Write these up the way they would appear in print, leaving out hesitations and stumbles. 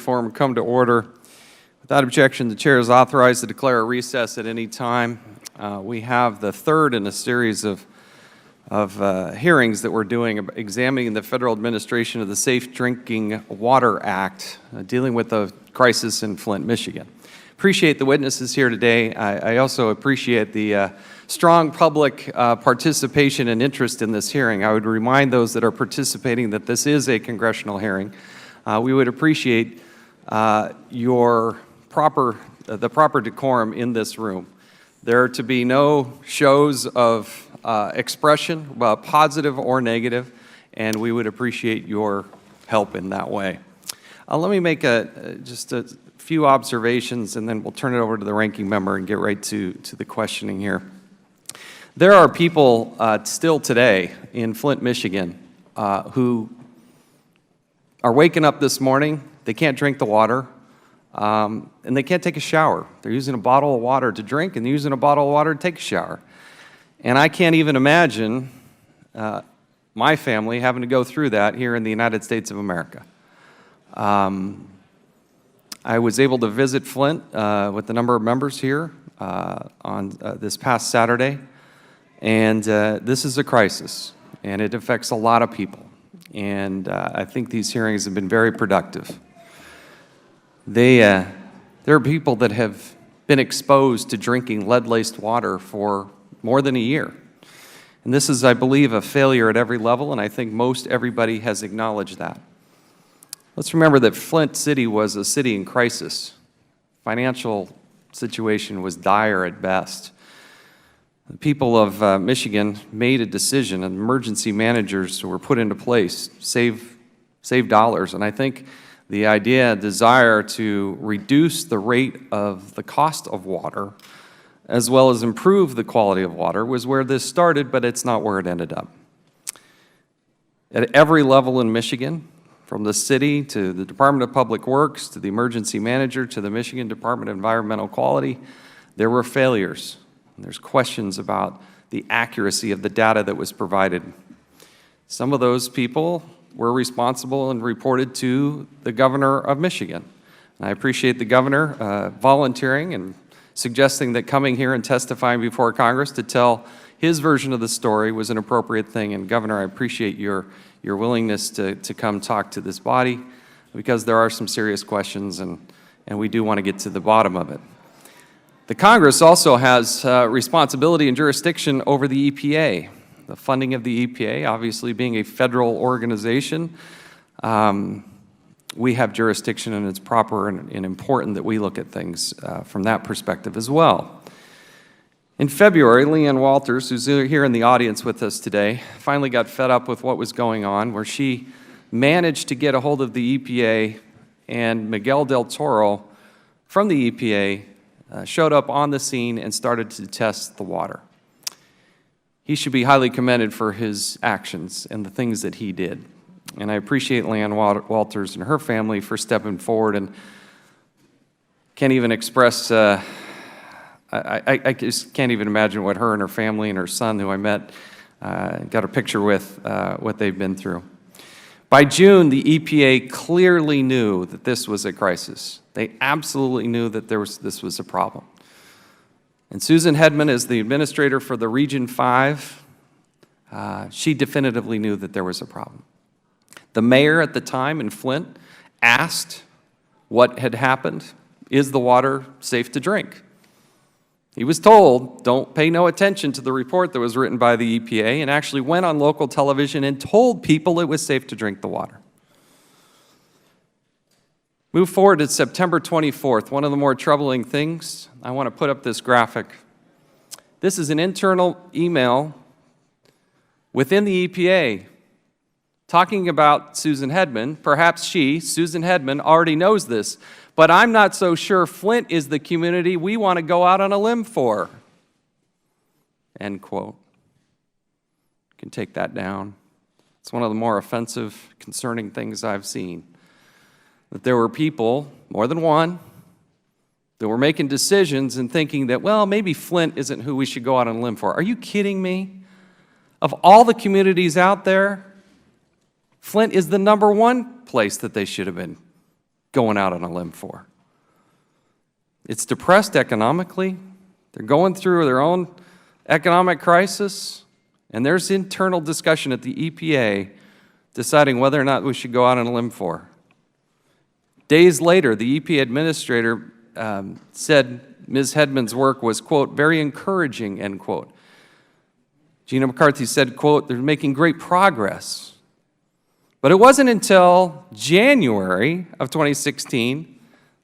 Forum come to order. Without objection, the chair is authorized to declare a recess at any time. We have the third in a series of hearings that we're doing examining the federal administration of the Safe Drinking Water Act, dealing with the crisis in Flint, Michigan. Appreciate the witnesses here today. I also appreciate the strong public participation and interest in this hearing. I would remind those that are participating that this is a congressional hearing. We would appreciate the proper decorum in this room. There are to be no shows of expression, positive or negative, and we would appreciate your help in that way. Let me make just a few observations, and then we'll turn it over to the ranking member and get right to the questioning here. There are people still today in Flint, Michigan, who are waking up this morning, they can't drink the water, and they can't take a shower. They're using a bottle of water to drink, and they're using a bottle of water to take a shower. And I can't even imagine my family having to go through that here in the United States of America. I was able to visit Flint with a number of members here on this past Saturday, and this is a crisis, and it affects a lot of people. And I think these hearings have been very productive. There are people that have been exposed to drinking lead-laced water for more than a year. And this is, I believe, a failure at every level, and I think most everybody has acknowledged that. Let's remember that Flint City was a city in crisis. Financial situation was dire at best. The people of Michigan made a decision, and emergency managers were put into place, save dollars. And I think the desire to reduce the rate of the cost of water, as well as improve the quality of water, was where this started, but it's not where it ended up. At every level in Michigan, from the city to the Department of Public Works, to the emergency manager, to the Michigan Department of Environmental Quality, there were failures. There's questions about the accuracy of the data that was provided. Some of those people were responsible and reported to the governor of Michigan. And I appreciate the governor volunteering and suggesting that coming here and testifying before Congress to tell his version of the story was an appropriate thing. And Governor, I appreciate your willingness to come talk to this body, because there are some serious questions, and we do want to get to the bottom of it. The Congress also has responsibility and jurisdiction over the EPA. The funding of the EPA, obviously being a federal organization, we have jurisdiction, and it's proper and important that we look at things from that perspective as well. In February, Leanne Walters, who's here in the audience with us today, finally got fed up with what was going on, where she managed to get a hold of the EPA, and Miguel del Toro from the EPA showed up on the scene and started to test the water. He should be highly commended for his actions and the things that he did. And I appreciate Leanne Walters and her family for stepping forward, and can't even express, I just can't even imagine what her and her family and her son, who I met, got a picture with, what they've been through. By June, the EPA clearly knew that this was a crisis. They absolutely knew that this was a problem. And Susan Hedman, as the administrator for the Region 5, she definitively knew that there was a problem. The mayor at the time in Flint asked what had happened. Is the water safe to drink? He was told, don't pay no attention to the report that was written by the EPA, and actually went on local television and told people it was safe to drink the water. Move forward to September 24th. One of the more troubling things, I want to put up this graphic. This is an internal email within the EPA talking about Susan Hedman. Perhaps Susan Hedman, already knows this, but I'm not so sure Flint is the community we want to go out on a limb for. End quote. You can take that down. It's one of the more offensive, concerning things I've seen. That there were people, more than one, that were making decisions and thinking that, well, maybe Flint isn't who we should go out on a limb for. Are you kidding me? Of all the communities out there, Flint is the #1 place that they should have been going out on a limb for. It's depressed economically. They're going through their own economic crisis, and there's internal discussion at the EPA deciding whether or not we should go out on a limb for. Days later, the EPA administrator said Ms. Hedman's work was, quote, very encouraging, end quote. Gina McCarthy said, quote, they're making great progress. But it wasn't until January of 2016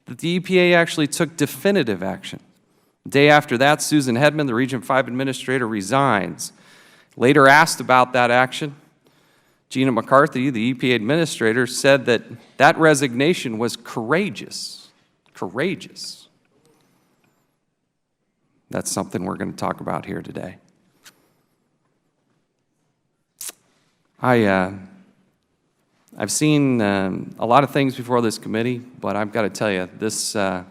that the EPA actually took definitive action. The day after that, Susan Hedman, the Region 5 administrator, resigns. Later asked about that action, Gina McCarthy, the EPA administrator, said that that resignation was courageous. Courageous. That's something we're going to talk about here today. I've seen a lot of things before this committee, but I've got to tell you, the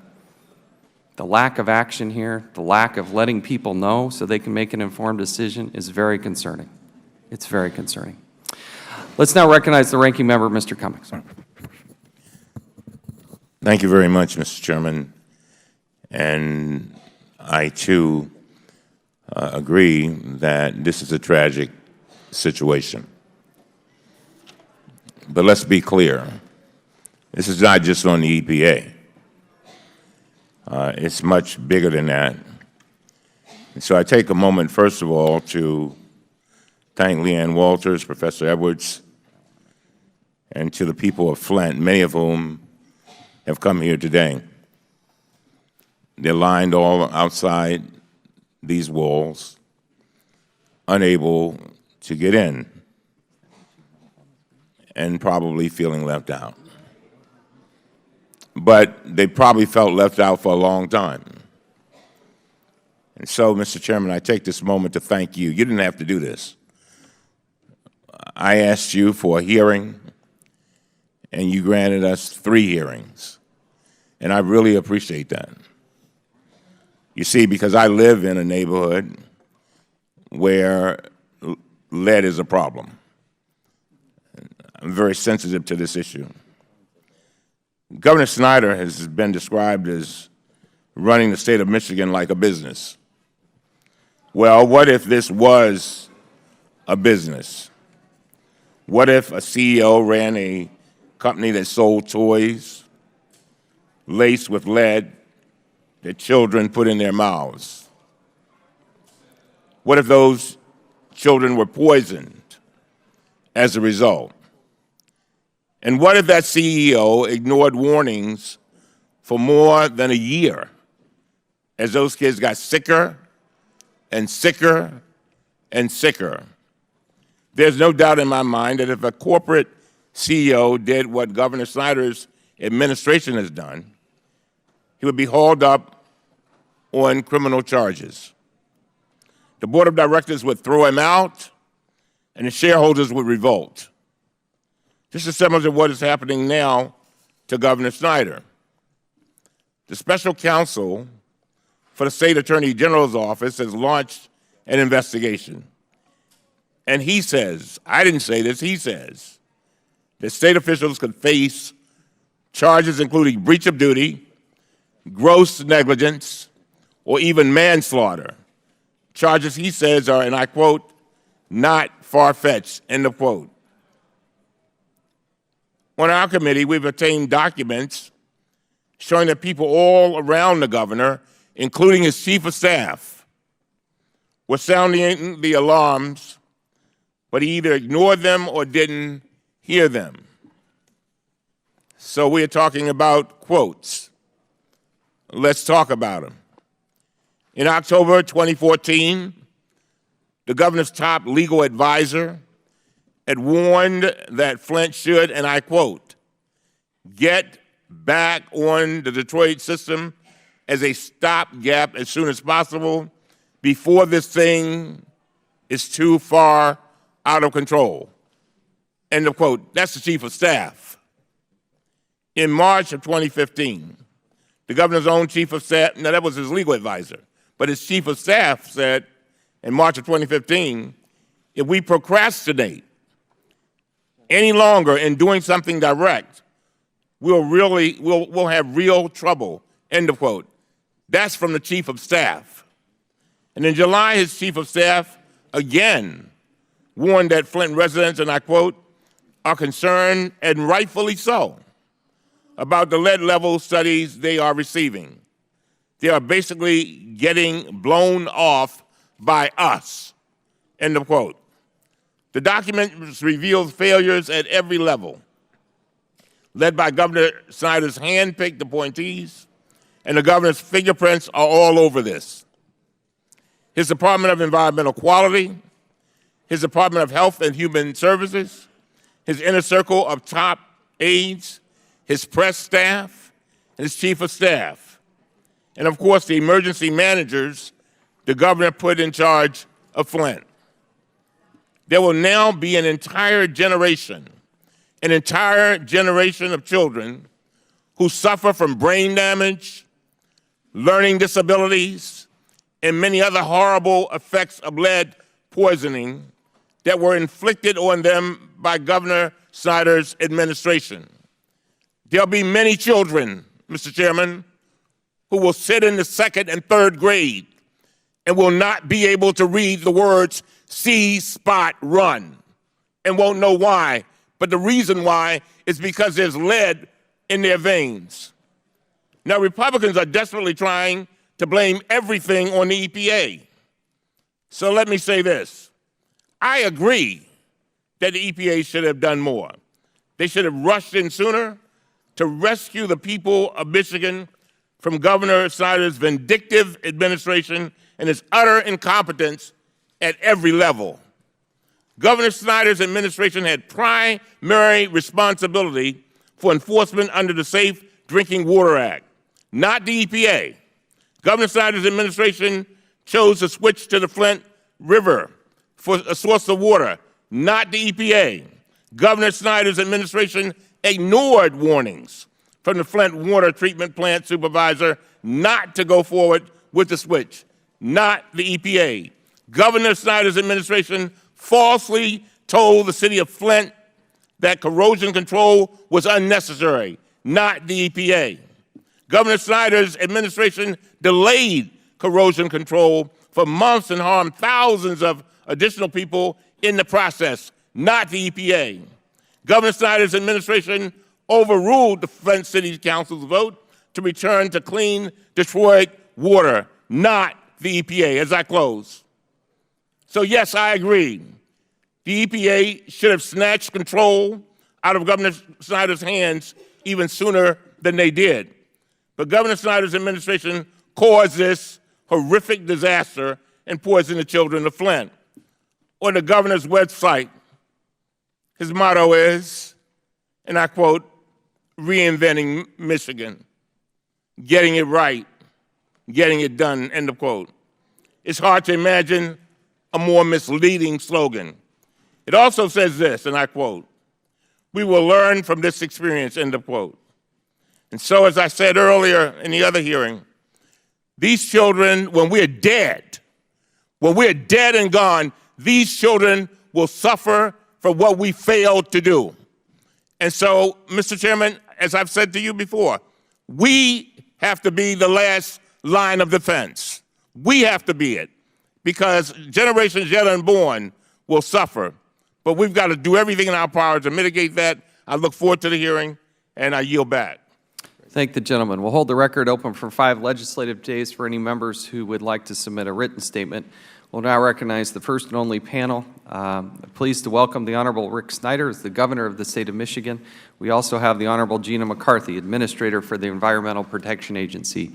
lack of action here, the lack of letting people know so they can make an informed decision is very concerning. It's very concerning. Let's now recognize the ranking member, Mr. Cummings. Thank you very much, Mr. Chairman. And I, too, agree that this is a tragic situation. But let's be clear. This is not just on the EPA. It's much bigger than that. And so I take a moment, first of all, to thank Leanne Walters, Professor Edwards, and to the people of Flint, many of whom have come here today. They're lined all outside these walls, unable to get in, and probably feeling left out. But they probably felt left out for a long time. And so, Mr. Chairman, I take this moment to thank you. You didn't have to do this. I asked you for a hearing, and you granted us 3 hearings. And I really appreciate that. You see, because I live in a neighborhood where lead is a problem. I'm very sensitive to this issue. Governor Snyder has been described as running the state of Michigan like a business. Well, what if this was a business? What if a CEO ran a company that sold toys laced with lead that children put in their mouths? What if those children were poisoned as a result? And what if that CEO ignored warnings for more than a year as those kids got sicker and sicker and sicker? There's no doubt in my mind that if a corporate CEO did what Governor Snyder's administration has done, he would be hauled up on criminal charges. The board of directors would throw him out, and the shareholders would revolt. This is similar to what is happening now to Governor Snyder. The special counsel for the state attorney general's office has launched an investigation. And he says, I didn't say this, he says, that state officials could face charges including breach of duty, gross negligence, or even manslaughter. Charges, he says, are, and I quote, not far-fetched, end of quote. On our committee, we've obtained documents showing that people all around the governor, including his chief of staff, were sounding the alarms, but he either ignored them or didn't hear them. So we're talking about quotes. Let's talk about them. In October 2014, the governor's top legal advisor had warned that Flint should, and I quote, get back on the Detroit system as a stopgap as soon as possible before this thing is too far out of control. End of quote. That's the chief of staff. In March of 2015, the governor's own chief of staff, now that was his legal advisor, but his chief of staff said in March of 2015, if we procrastinate any longer in doing something direct, we'll have real trouble, end of quote. That's from the Chief of Staff. And in July, his Chief of Staff again warned that Flint residents, and I quote, are concerned, and rightfully so, about the lead level studies they are receiving. They are basically getting blown off by us, end of quote. The document reveals failures at every level, led by Governor Snyder's hand-picked appointees, and the governor's fingerprints are all over this. His Department of Environmental Quality, his Department of Health and Human Services, his inner circle of top aides, his press staff, and his chief of staff, and of course the emergency managers the governor put in charge of Flint. There will now be an entire generation of children who suffer from brain damage, learning disabilities, and many other horrible effects of lead poisoning that were inflicted on them by Governor Snyder's administration. There'll be many children, Mr. Chairman, who will sit in the second and third grade and will not be able to read the words "see, spot, run," and won't know why. But the reason why is because there's lead in their veins. Now, Republicans are desperately trying to blame everything on the EPA. So let me say this. I agree that the EPA should have done more. They should have rushed in sooner to rescue the people of Michigan from Governor Snyder's vindictive administration and his utter incompetence at every level. Governor Snyder's administration had primary responsibility for enforcement under the Safe Drinking Water Act, not the EPA. Governor Snyder's administration chose to switch to the Flint River for a source of water, not the EPA. Governor Snyder's administration ignored warnings from the Flint water treatment plant supervisor not to go forward with the switch, not the EPA. Governor Snyder's administration falsely told the city of Flint that corrosion control was unnecessary, not the EPA. Governor Snyder's administration delayed corrosion control for months and harmed thousands of additional people in the process, not the EPA. Governor Snyder's administration overruled the Flint City Council's vote to return to clean Detroit water, not the EPA, as I close. So yes, I agree. The EPA should have snatched control out of Governor Snyder's hands even sooner than they did. But Governor Snyder's administration caused this horrific disaster and poisoned the children of Flint. On the governor's website, his motto is, and I quote, "Reinventing Michigan, getting it right, getting it done," end of quote. It's hard to imagine a more misleading slogan. It also says this, and I quote, "We will learn from this experience," end of quote. And so, as I said earlier in the other hearing, these children, when we're dead and gone, these children will suffer for what we failed to do. And so, Mr. Chairman, as I've said to you before, we have to be the last line of defense. We have to be it, because generations yet unborn will suffer. But we've got to do everything in our power to mitigate that. I look forward to the hearing, and I yield back. Thank the gentleman. We'll hold the record open for 5 legislative days for any members who would like to submit a written statement. We'll now recognize the first and only panel. Pleased to welcome the Honorable Rick Snyder as the Governor of the State of Michigan. We also have the Honorable Gina McCarthy, Administrator for the Environmental Protection Agency.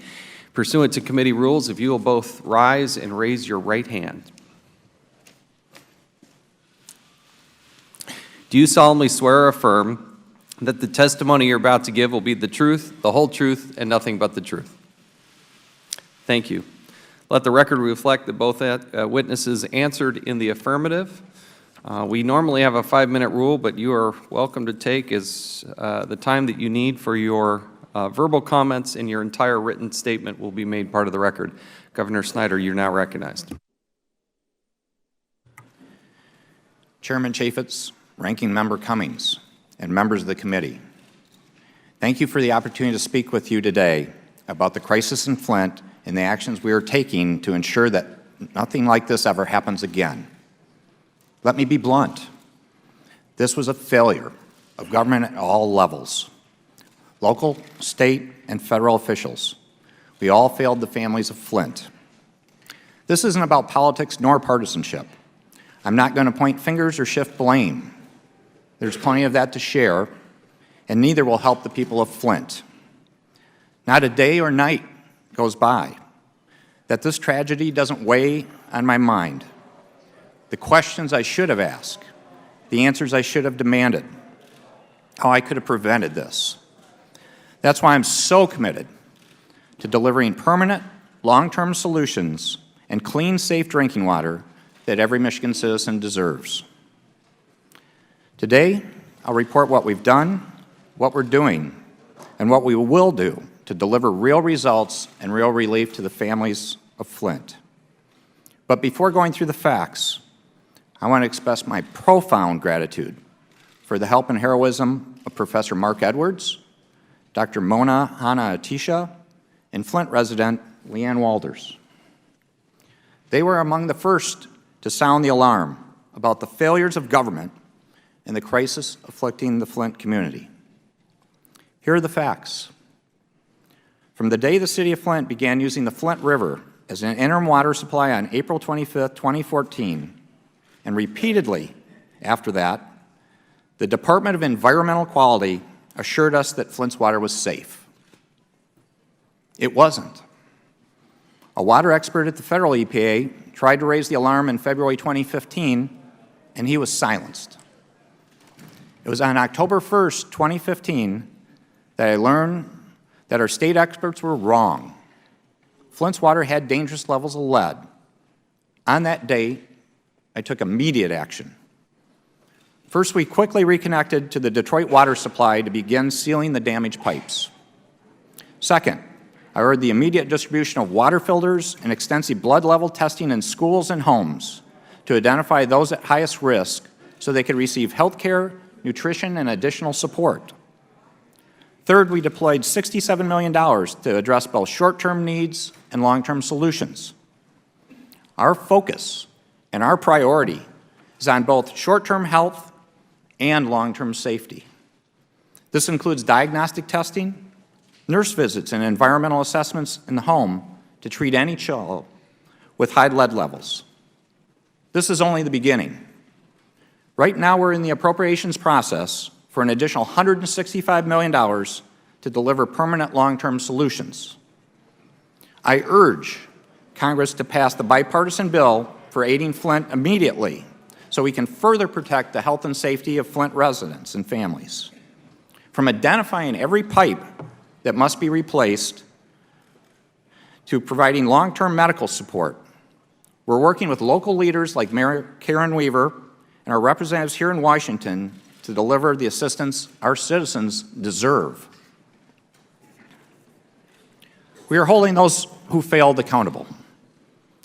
Pursuant to committee rules, if you will both rise and raise your right hand. Do you solemnly swear or affirm that the testimony you're about to give will be the truth, the whole truth, and nothing but the truth? Thank you. Let the record reflect that both witnesses answered in the affirmative. We normally have a 5-minute rule, but you are welcome to take the time that you need for your verbal comments, and your entire written statement will be made part of the record. Governor Snyder, you're now recognized. Chairman Chaffetz, Ranking Member Cummings, and members of the committee, Thank you for the opportunity to speak with you today about the crisis in Flint and the actions we are taking to ensure that nothing like this ever happens again. Let me be blunt. This was a failure of government at all levels, local, state, and federal officials. We all failed the families of Flint. This isn't about politics nor partisanship. I'm not going to point fingers or shift blame. There's plenty of that to share, and neither will help the people of Flint. Not a day or night goes by that this tragedy doesn't weigh on my mind. The questions I should have asked, the answers I should have demanded, how I could have prevented this. That's why I'm so committed to delivering permanent, long-term solutions and clean, safe drinking water that every Michigan citizen deserves. Today, I'll report what we've done, what we're doing, and what we will do to deliver real results and real relief to the families of Flint. But before going through the facts, I want to express my profound gratitude for the help and heroism of Professor Mark Edwards, Dr. Mona Hanna-Attisha, and Flint resident Leanne Walders. They were among the first to sound the alarm about the failures of government and the crisis afflicting the Flint community. Here are the facts. From the day the city of Flint began using the Flint River as an interim water supply on April 25, 2014, and repeatedly after that, the Department of Environmental Quality assured us that Flint's water was safe. It wasn't. A water expert at the federal EPA tried to raise the alarm in February 2015, and he was silenced. It was on October 1st, 2015, that I learned that our state experts were wrong. Flint's water had dangerous levels of lead. On that day, I took immediate action. First, we quickly reconnected to the Detroit water supply to begin sealing the damaged pipes. Second, I ordered the immediate distribution of water filters and extensive blood level testing in schools and homes to identify those at highest risk so they could receive health care, nutrition, and additional support. Third, we deployed $67 million to address both short-term needs and long-term solutions. Our focus and our priority is on both short-term health and long-term safety. This includes diagnostic testing, nurse visits, and environmental assessments in the home to treat any child with high lead levels. This is only the beginning. Right now, we're in the appropriations process for an additional $165 million to deliver permanent long-term solutions. I urge Congress to pass the bipartisan bill for aiding Flint immediately so we can further protect the health and safety of Flint residents and families. From identifying every pipe that must be replaced to providing long-term medical support, we're working with local leaders like Mayor Karen Weaver and our representatives here in Washington to deliver the assistance our citizens deserve. We are holding those who failed accountable,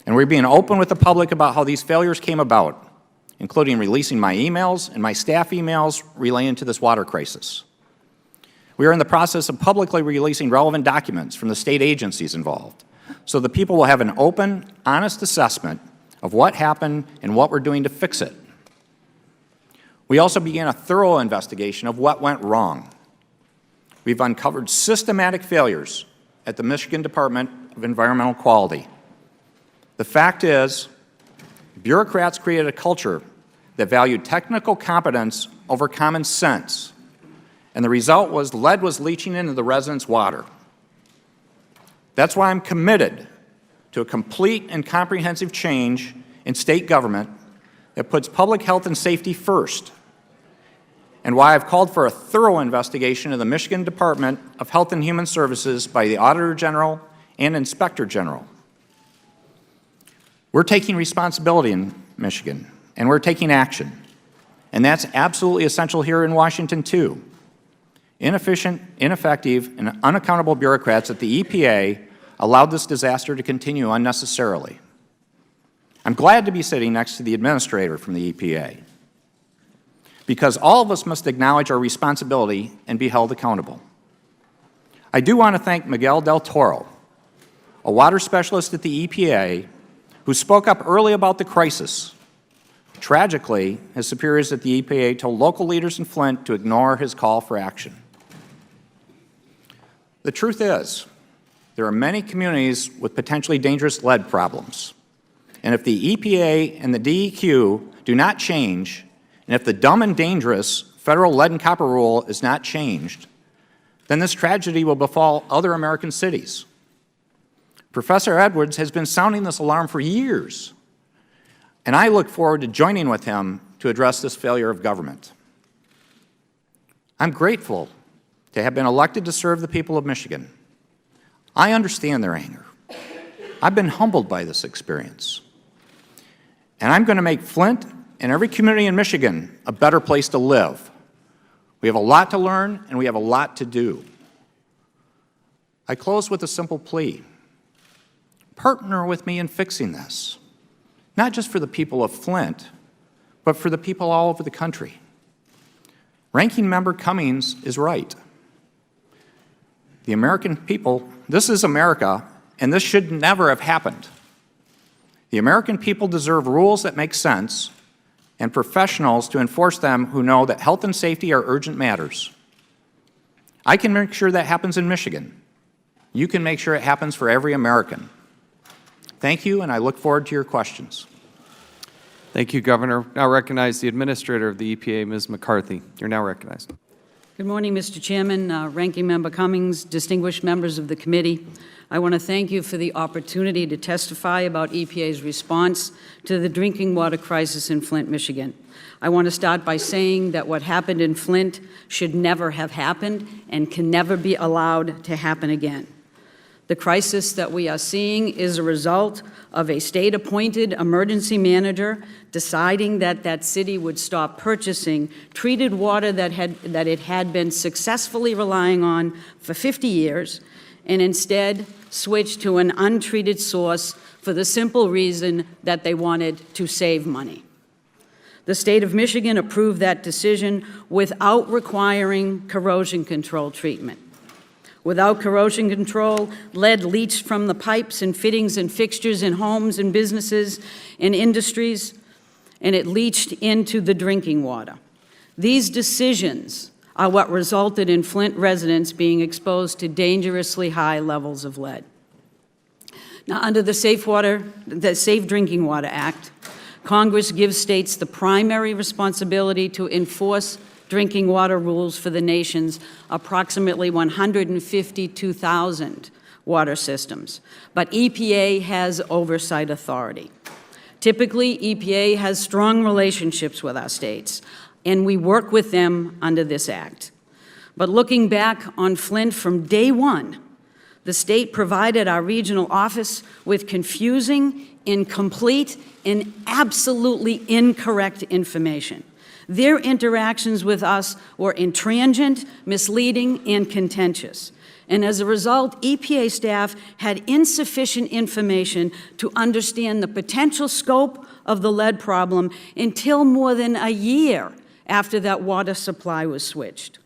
and we're being open with the public about how these failures came about, including releasing my emails and my staff emails relating to this water crisis. We are in the process of publicly releasing relevant documents from the state agencies involved, so the people will have an open, honest assessment of what happened and what we're doing to fix it. We also began a thorough investigation of what went wrong. We've uncovered systematic failures at the Michigan Department of Environmental Quality. The fact is, bureaucrats created a culture that valued technical competence over common sense, and the result was lead was leaching into the residents' water. That's why I'm committed to a complete and comprehensive change in state government that puts public health and safety first, and why I've called for a thorough investigation of the Michigan Department of Health and Human Services by the Auditor General and Inspector General. We're taking responsibility in Michigan, and we're taking action, and that's absolutely essential here in Washington, too. Inefficient, ineffective, and unaccountable bureaucrats at the EPA allowed this disaster to continue unnecessarily. I'm glad to be sitting next to the administrator from the EPA, because all of us must acknowledge our responsibility and be held accountable. I do want to thank Miguel del Toro, a water specialist at the EPA, who spoke up early about the crisis. Tragically, his superiors at the EPA told local leaders in Flint to ignore his call for action. The truth is, there are many communities with potentially dangerous lead problems. And if the EPA and the DEQ do not change, and if the dumb and dangerous federal lead and copper rule is not changed, then this tragedy will befall other American cities. Professor Edwards has been sounding this alarm for years, and I look forward to joining with him to address this failure of government. I'm grateful to have been elected to serve the people of Michigan. I understand their anger. I've been humbled by this experience. And I'm going to make Flint and every community in Michigan a better place to live. We have a lot to learn, and we have a lot to do. I close with a simple plea. Partner with me in fixing this, not just for the people of Flint, but for the people all over the country. Ranking Member Cummings is right. The American people, this is America, and this should never have happened. The American people deserve rules that make sense and professionals to enforce them who know that health and safety are urgent matters. I can make sure that happens in Michigan. You can make sure it happens for every American. Thank you, and I look forward to your questions. Thank you, Governor. Now recognize the Administrator of the EPA, Ms. McCarthy. You're now recognized. Good morning, Mr. Chairman, Ranking Member Cummings, distinguished members of the committee. I want to thank you for the opportunity to testify about EPA's response to the drinking water crisis in Flint, Michigan. I want to start by saying that what happened in Flint should never have happened and can never be allowed to happen again. The crisis that we are seeing is a result of a state-appointed emergency manager deciding that that city would stop purchasing treated water that it had been successfully relying on for 50 years and instead switch to an untreated source for the simple reason that they wanted to save money. The state of Michigan approved that decision without requiring corrosion control treatment. Without corrosion control, lead leached from the pipes and fittings and fixtures in homes and businesses and industries, and it leached into the drinking water. These decisions are what resulted in Flint residents being exposed to dangerously high levels of lead. Now, under the Safe Drinking Water Act, Congress gives states the primary responsibility to enforce drinking water rules for the nation's approximately 152,000 water systems. But EPA has oversight authority. Typically, EPA has strong relationships with our states, and we work with them under this act. But looking back on Flint from day one, the state provided our regional office with confusing, incomplete, and absolutely incorrect information. Their interactions with us were intransient, misleading, and contentious. And as a result, EPA staff had insufficient information to understand the potential scope of the lead problem until more than a year after that water supply was switched.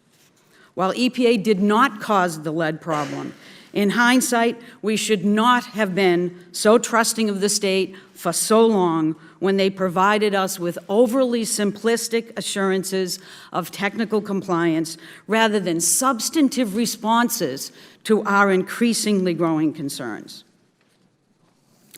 While EPA did not cause the lead problem, in hindsight, we should not have been so trusting of the state for so long when they provided us with overly simplistic assurances of technical compliance rather than substantive responses to our increasingly growing concerns.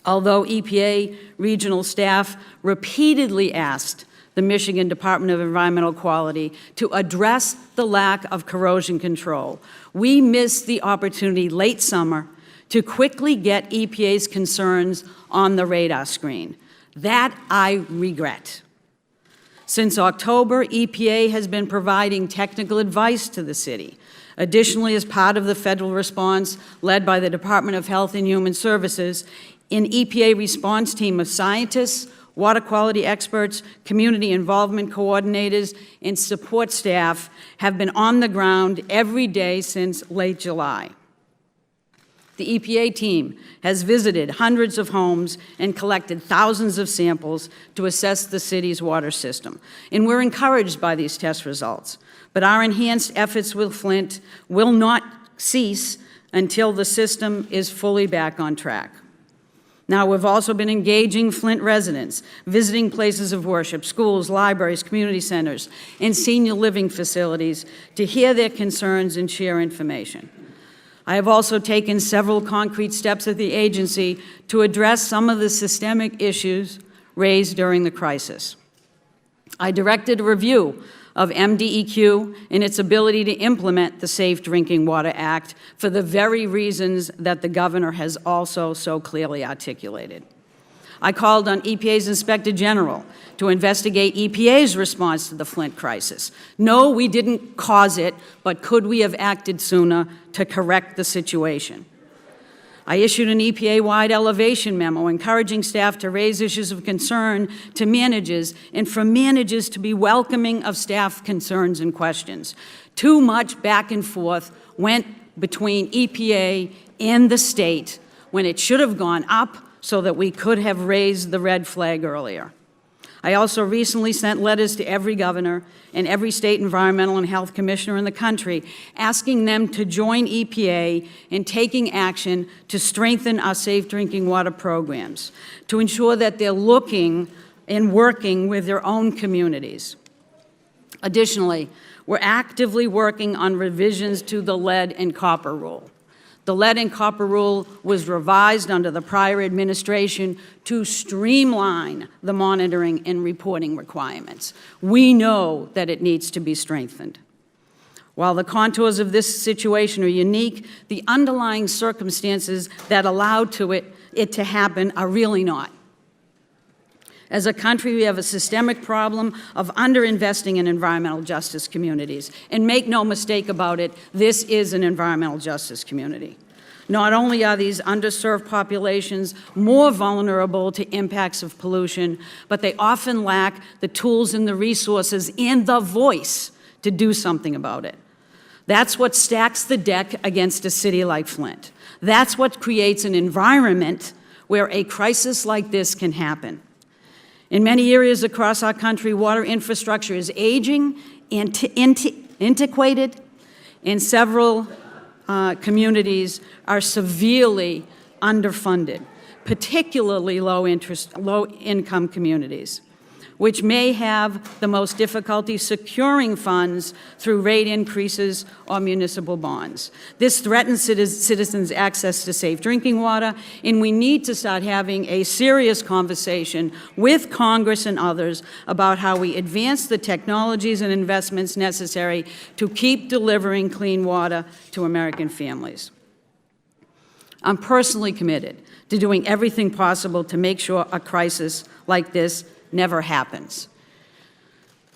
Although EPA regional staff repeatedly asked the Michigan Department of Environmental Quality to address the lack of corrosion control, we missed the opportunity late summer to quickly get EPA's concerns on the radar screen. That I regret. Since October, EPA has been providing technical advice to the city. Additionally, as part of the federal response led by the Department of Health and Human Services, an EPA response team of scientists, water quality experts, community involvement coordinators, and support staff have been on the ground every day since late July. The EPA team has visited hundreds of homes and collected thousands of samples to assess the city's water system. And we're encouraged by these test results. But our enhanced efforts with Flint will not cease until the system is fully back on track. Now, we've also been engaging Flint residents, visiting places of worship, schools, libraries, community centers, and senior living facilities to hear their concerns and share information. I have also taken several concrete steps at the agency to address some of the systemic issues raised during the crisis. I directed a review of MDEQ and its ability to implement the Safe Drinking Water Act for the very reasons that the governor has also so clearly articulated. I called on EPA's Inspector General to investigate EPA's response to the Flint crisis. No, we didn't cause it, but could we have acted sooner to correct the situation? I issued an EPA-wide elevation memo encouraging staff to raise issues of concern to managers and for managers to be welcoming of staff concerns and questions. Too much back and forth went between EPA and the state when it should have gone up so that we could have raised the red flag earlier. I also recently sent letters to every governor and every state environmental and health commissioner in the country asking them to join EPA in taking action to strengthen our safe drinking water programs, to ensure that they're looking and working with their own communities. Additionally, we're actively working on revisions to the lead and copper rule. The lead and copper rule was revised under the prior administration to streamline the monitoring and reporting requirements. We know that it needs to be strengthened. While the contours of this situation are unique, the underlying circumstances that allowed it to happen are really not. As a country, we have a systemic problem of underinvesting in environmental justice communities. And make no mistake about it, this is an environmental justice community. Not only are these underserved populations more vulnerable to impacts of pollution, but they often lack the tools and the resources and the voice to do something about it. That's what stacks the deck against a city like Flint. That's what creates an environment where a crisis like this can happen. In many areas across our country, water infrastructure is aging, antiquated, and several communities are severely underfunded, particularly low-income communities, which may have the most difficulty securing funds through rate increases or municipal bonds. This threatens citizens' access to safe drinking water, and we need to start having a serious conversation with Congress and others about how we advance the technologies and investments necessary to keep delivering clean water to American families. I'm personally committed to doing everything possible to make sure a crisis like this never happens.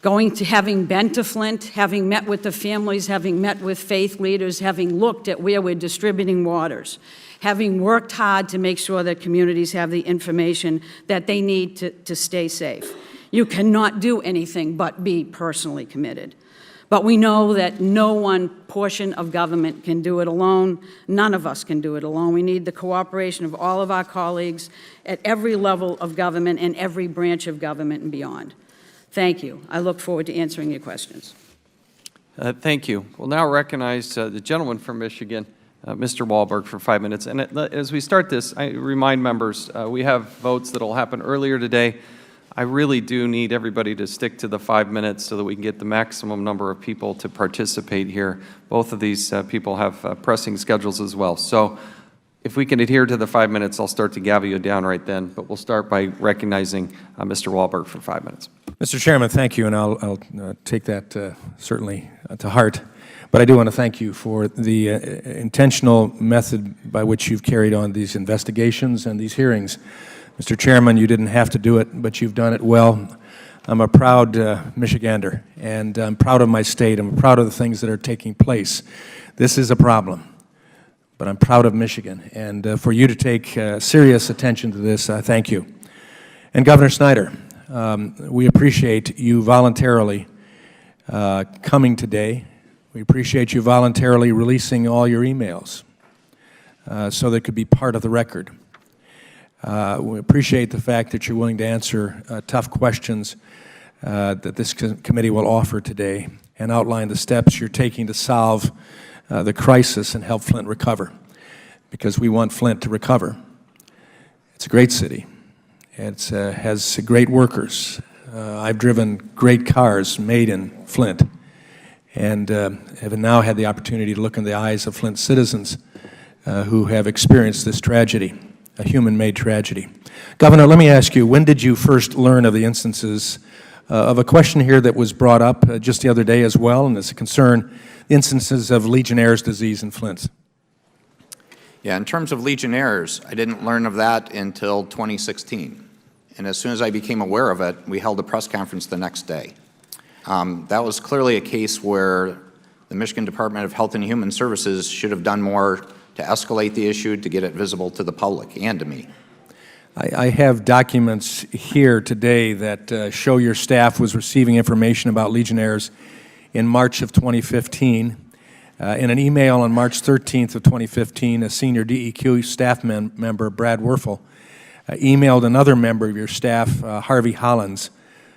Having been to Flint, having met with the families, having met with faith leaders, having looked at where we're distributing waters, having worked hard to make sure that communities have the information that they need to stay safe. You cannot do anything but be personally committed. But we know that no one portion of government can do it alone. None of us can do it alone. We need the cooperation of all of our colleagues at every level of government and every branch of government and beyond. Thank you. I look forward to answering your questions. Thank you. We'll now recognize the gentleman from Michigan, Mr. Wahlberg, for 5 minutes. And as we start this, I remind members, we have votes that will happen earlier today. I really do need everybody to stick to the 5 minutes so that we can get the maximum number of people to participate here. Both of these people have pressing schedules as well. So if we can adhere to the 5 minutes, I'll start to gavel you down right then. But we'll start by recognizing Mr. Wahlberg for 5 minutes. Mr. Chairman, thank you, and I'll take that certainly to heart. But I do want to thank you for the intentional method by which you've carried on these investigations and these hearings. Mr. Chairman, you didn't have to do it, but you've done it well. I'm a proud Michigander, and I'm proud of my state. I'm proud of the things that are taking place. This is a problem, but I'm proud of Michigan. And for you to take serious attention to this, thank you. And Governor Snyder, we appreciate you voluntarily coming today. We appreciate you voluntarily releasing all your emails so they could be part of the record. We appreciate the fact that you're willing to answer tough questions that this committee will offer today and outline the steps you're taking to solve the crisis and help Flint recover, because we want Flint to recover. It's a great city. It has great workers. I've driven great cars made in Flint, and have now had the opportunity to look in the eyes of Flint citizens who have experienced this tragedy, a human-made tragedy. Governor, let me ask you, when did you first learn of the instances of a question here that was brought up just the other day as well, and it's a concern, the instances of Legionnaire's disease in Flint? Yeah, in terms of Legionnaires, I didn't learn of that until 2016. And as soon as I became aware of it, we held a press conference the next day. That was clearly a case where the Michigan Department of Health and Human Services should have done more to escalate the issue, to get it visible to the public and to me. I have documents here today that show your staff was receiving information about Legionnaires in March of 2015. In an email on March 13th of 2015, a senior DEQ staff member, Brad Werfel, emailed another member of your staff, Harvey Hollins,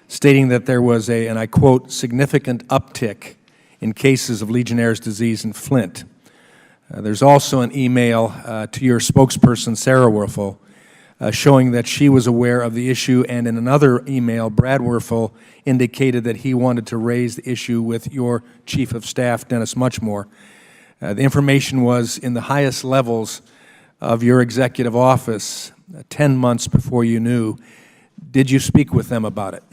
stating that there was a, and I quote, significant uptick in cases of Legionnaire's disease in Flint. There's also an email to your spokesperson, Sarah Werfel, showing that she was aware of the issue, and in another email, Brad Werfel indicated that he wanted to raise the issue with your Chief of Staff, Dennis Muchmore. The information was in the highest levels of your executive office 10 months before you knew. Did you speak with them about it?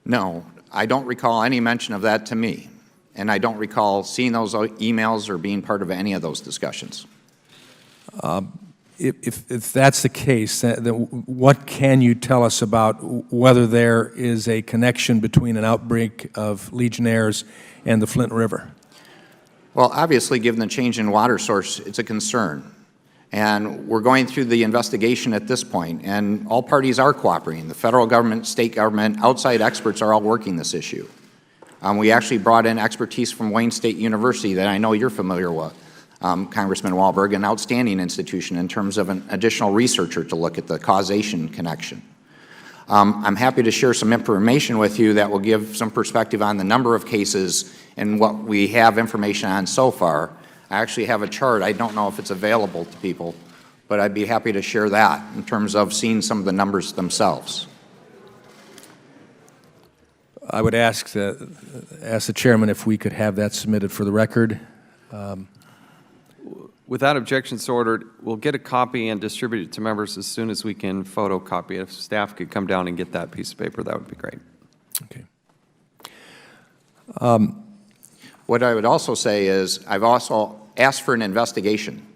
No, I don't recall any mention of that to me, and I don't recall seeing those emails or being part of any of those discussions. If that's the case, then what can you tell us about whether there is a connection between an outbreak of Legionnaires and the Flint River? Well, obviously, given the change in water source, it's a concern. And we're going through the investigation at this point, and all parties are cooperating. The federal government, state government, outside experts are all working this issue. We actually brought in expertise from Wayne State University that I know you're familiar with. Congressman Wahlberg, an outstanding institution in terms of an additional researcher to look at the causation connection. I'm happy to share some information with you that will give some perspective on the number of cases and what we have information on so far. I actually have a chart. I don't know if it's available to people, but I'd be happy to share that in terms of seeing some of the numbers themselves. I would ask the chairman if we could have that submitted for the record. Without objection so ordered, we'll get a copy and distribute it to members as soon as we can photocopy it. If staff could come down and get that piece of paper, that would be great. Okay. What I would also say is I've also asked for an investigation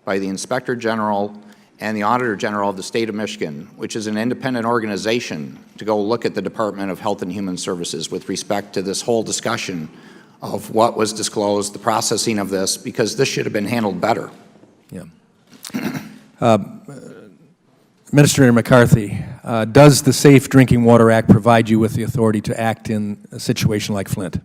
by the Inspector General and the Auditor General of the State of Michigan, which is an independent organization, to go look at the Department of Health and Human Services with respect to this whole discussion of what was disclosed, the processing of this, because this should have been handled better. Yeah. Administrator McCarthy, does the Safe Drinking Water Act provide you with the authority to act in a situation like Flint?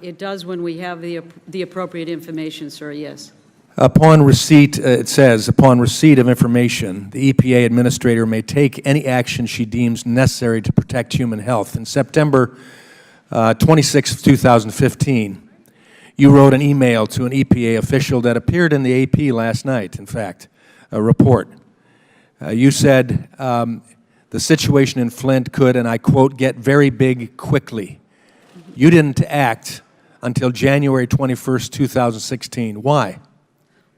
It does when we have the appropriate information, sir, yes. Upon receipt, it says, upon receipt of information, the EPA administrator may take any action she deems necessary to protect human health. In September 26, 2015, you wrote an email to an EPA official that appeared in the AP last night, in fact, a report. You said the situation in Flint could, and I quote, get very big quickly. You didn't act until January 21st, 2016. Why?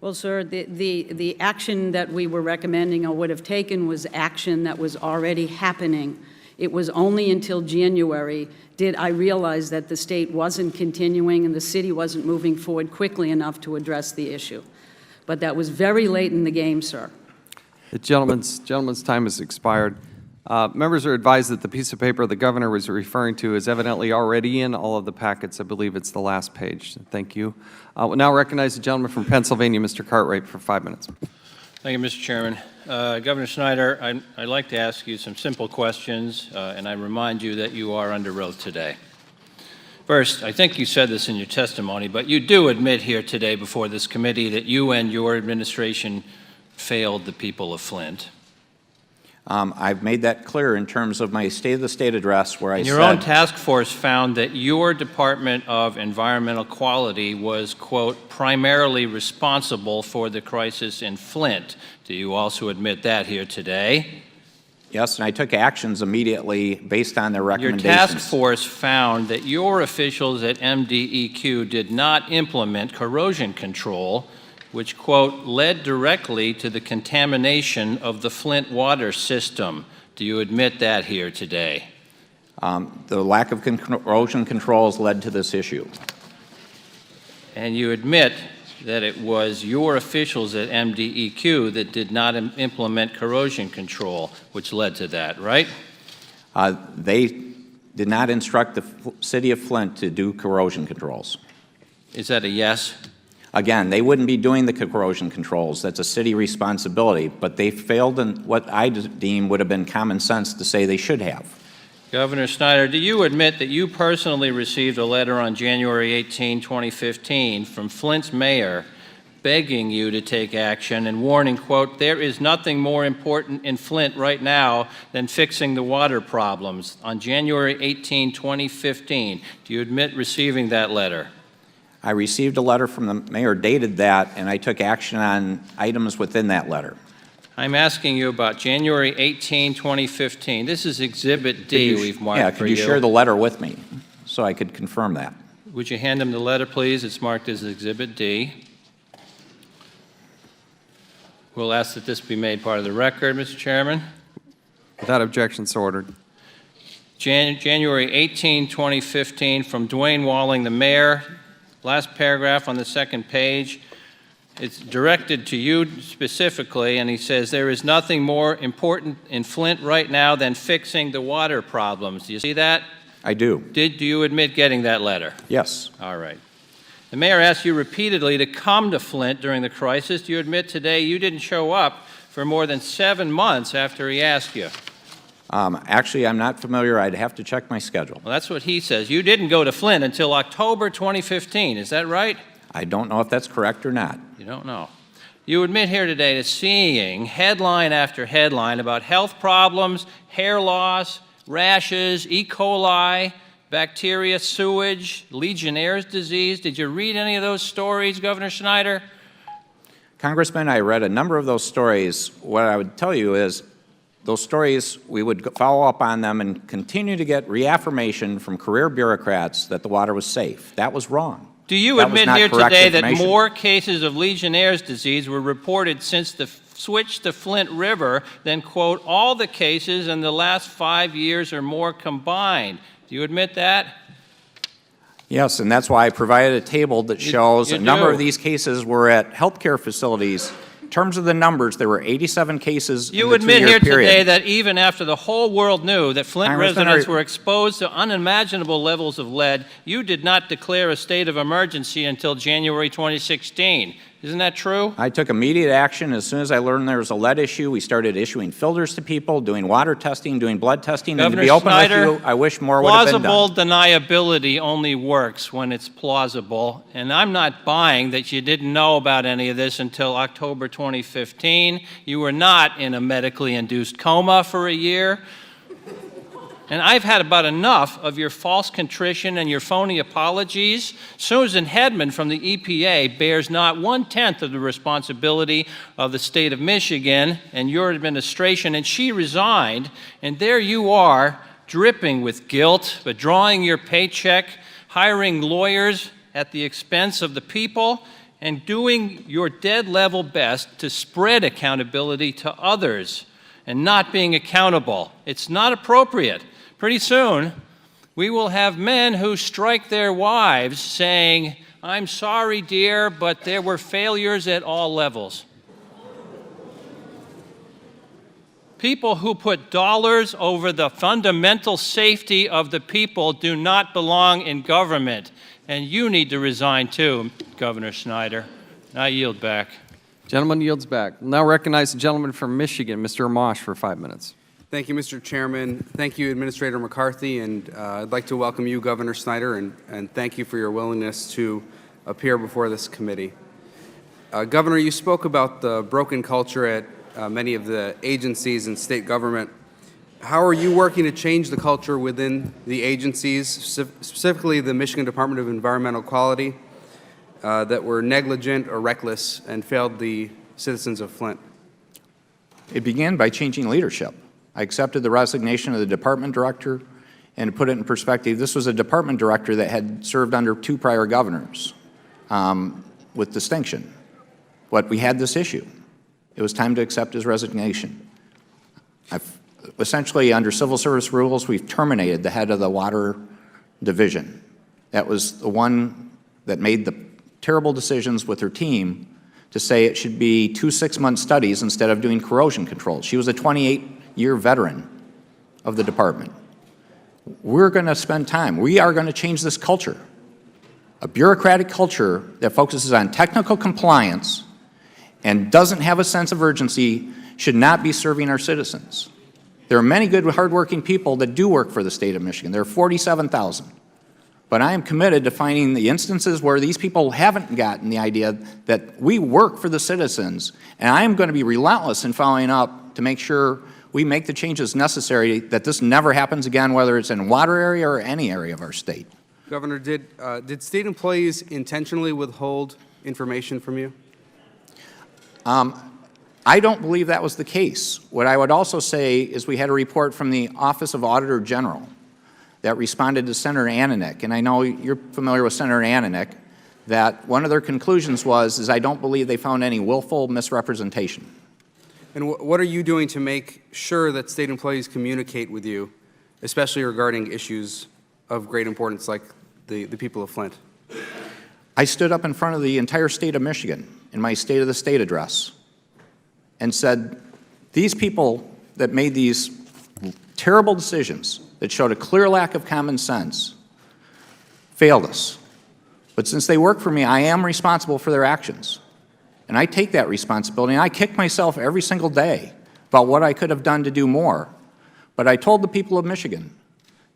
Well, sir, the action that we were recommending or would have taken was action that was already happening. It was only until January did I realize that the state wasn't continuing and the city wasn't moving forward quickly enough to address the issue. But that was very late in the game, sir. The gentleman's time has expired. Members are advised that the piece of paper the governor was referring to is evidently already in all of the packets. I believe it's the last page. Thank you. We'll now recognize the gentleman from Pennsylvania, Mr. Cartwright, for 5 minutes. Thank you, Mr. Chairman. Governor Snyder, I'd like to ask you some simple questions, and I remind you that you are under oath today. First, I think you said this in your testimony, but you do admit here today before this committee that you and your administration failed the people of Flint. I've made that clear in terms of my State of the State address where I And said... your own task force found that your Department of Environmental Quality was, quote, primarily responsible for the crisis in Flint. Do you also admit that here today? Yes, and I took actions immediately based on their Your recommendations. task force found that your officials at MDEQ did not implement corrosion control, which, quote, led directly to the contamination of the Flint water system. Do you admit that here today? The lack of corrosion controls led to this issue. And you admit that it was your officials at MDEQ that did not implement corrosion control, which led to that, right? They did not instruct the city of Flint to do corrosion controls. Is that a yes? Again, they wouldn't be doing the corrosion controls. That's a city responsibility, but they failed in what I deem would have been common sense to say they should have. Governor Snyder, do you admit that you personally received a letter on January 18, 2015 from Flint's mayor begging you to take action and warning, quote, there is nothing more important in Flint right now than fixing the water problems, on January 18, 2015? Do you admit receiving that letter? I received a letter from the mayor dated that, and I took action on items within that letter. I'm asking you about January 18, 2015. This is Exhibit D we've marked for could you share the letter with me so I could confirm that? Would you hand him the letter, please? It's marked as Exhibit D. We'll ask that this be made part of the record, Mr. Chairman. Without objection, so ordered. January 18, 2015, from Dwayne Walling, the mayor. Last paragraph on the second page. It's directed to you specifically, and he says, there is nothing more important in Flint right now than fixing the water problems. Do you see that? I do. Do you admit getting that letter? Yes. All right. The mayor asked you repeatedly to come to Flint during the crisis. Do you admit today you didn't show up for more than 7 months after he asked you? Actually, I'm not familiar. I'd have to check my schedule. Well, that's what he says. You didn't go to Flint until October 2015. Is that right? I don't know if that's correct or not. You don't know. You admit here today to seeing headline after headline about health problems, hair loss, rashes, E. coli, bacteria, sewage, Legionnaire's disease. Did you read any of those stories, Governor Snyder? Congressman, I read a number of those stories. What I would tell you is those stories, we would follow up on them and continue to get reaffirmation from career bureaucrats that the water was safe. That was wrong. Do you That was admit not here correct today that information. more cases of Legionnaire's disease were reported since the switch to Flint River than, quote, all the cases in the last 5 years or more combined? Do you admit that? Yes, and that's why I provided a table that shows you a number do. of these cases were at healthcare facilities. In terms of the numbers, there were 87 cases You in the admit two-year here period. today that even after the whole world knew that Flint Congressman, residents are- were exposed to unimaginable levels of lead, you did not declare a state of emergency until January 2016. Isn't that true? I took immediate action. As soon as I learned there was a lead issue, we started issuing filters to people, doing water testing, doing blood testing. Governor and to be open Snyder, with you, I wish more would have been plausible done. deniability only works when it's plausible, and I'm not buying that you didn't know about any of this until October 2015. You were not in a medically induced coma for a year. And I've had about enough of your false contrition and your phony apologies. Susan Hedman from the EPA bears not 1/10 of the responsibility of the state of Michigan and your administration, and she resigned, and there you are, dripping with guilt, withdrawing your paycheck, hiring lawyers at the expense of the people, and doing your dead-level best to spread accountability to others and not being accountable. It's not appropriate. Pretty soon, we will have men who strike their wives saying, I'm sorry, dear, but there were failures at all levels. People who put dollars over the fundamental safety of the people do not belong in government. And you need to resign too, Governor Snyder. I yield back. Gentleman yields back. We'll now recognize the gentleman from Michigan, Mr. Amash, for 5 minutes. Thank you, Mr. Chairman. Thank you, Administrator McCarthy, and I'd like to welcome you, Governor Snyder, and thank you for your willingness to appear before this committee. Governor, you spoke about the broken culture at many of the agencies and state government. How are you working to change the culture within the agencies, specifically the Michigan Department of Environmental Quality, that were negligent or reckless and failed the citizens of Flint? It began by changing leadership. I accepted the resignation of the department director, and to put it in perspective, this was a department director that had served under 2 prior governors with distinction. But we had this issue. It was time to accept his resignation. Essentially, under civil service rules, we've terminated the head of the water division. That was the one that made the terrible decisions with her team to say it should be 2 6-month studies instead of doing corrosion control. She was a 28-year veteran of the department. We're going to spend time. We are going to change this culture. A bureaucratic culture that focuses on technical compliance and doesn't have a sense of urgency should not be serving our citizens. There are many good, hardworking people that do work for the state of Michigan. There are 47,000. But I am committed to finding the instances where these people haven't gotten the idea that we work for the citizens, and I am going to be relentless in following up to make sure we make the changes necessary that this never happens again, whether it's in water area or any area of our state. Governor, did state employees intentionally withhold information from you? I don't believe that was the case. What I would also say is we had a report from the Office of Auditor General that responded to Senator Ananick, and I know you're familiar with Senator Ananick, that one of their conclusions was I don't believe they found any willful misrepresentation. And what are you doing to make sure that state employees communicate with you, especially regarding issues of great importance like the people of Flint? I stood up in front of the entire state of Michigan in my State of the State address and said, these people that made these terrible decisions that showed a clear lack of common sense failed us. But since they work for me, I am responsible for their actions. And I take that responsibility, and I kick myself every single day about what I could have done to do more. But I told the people of Michigan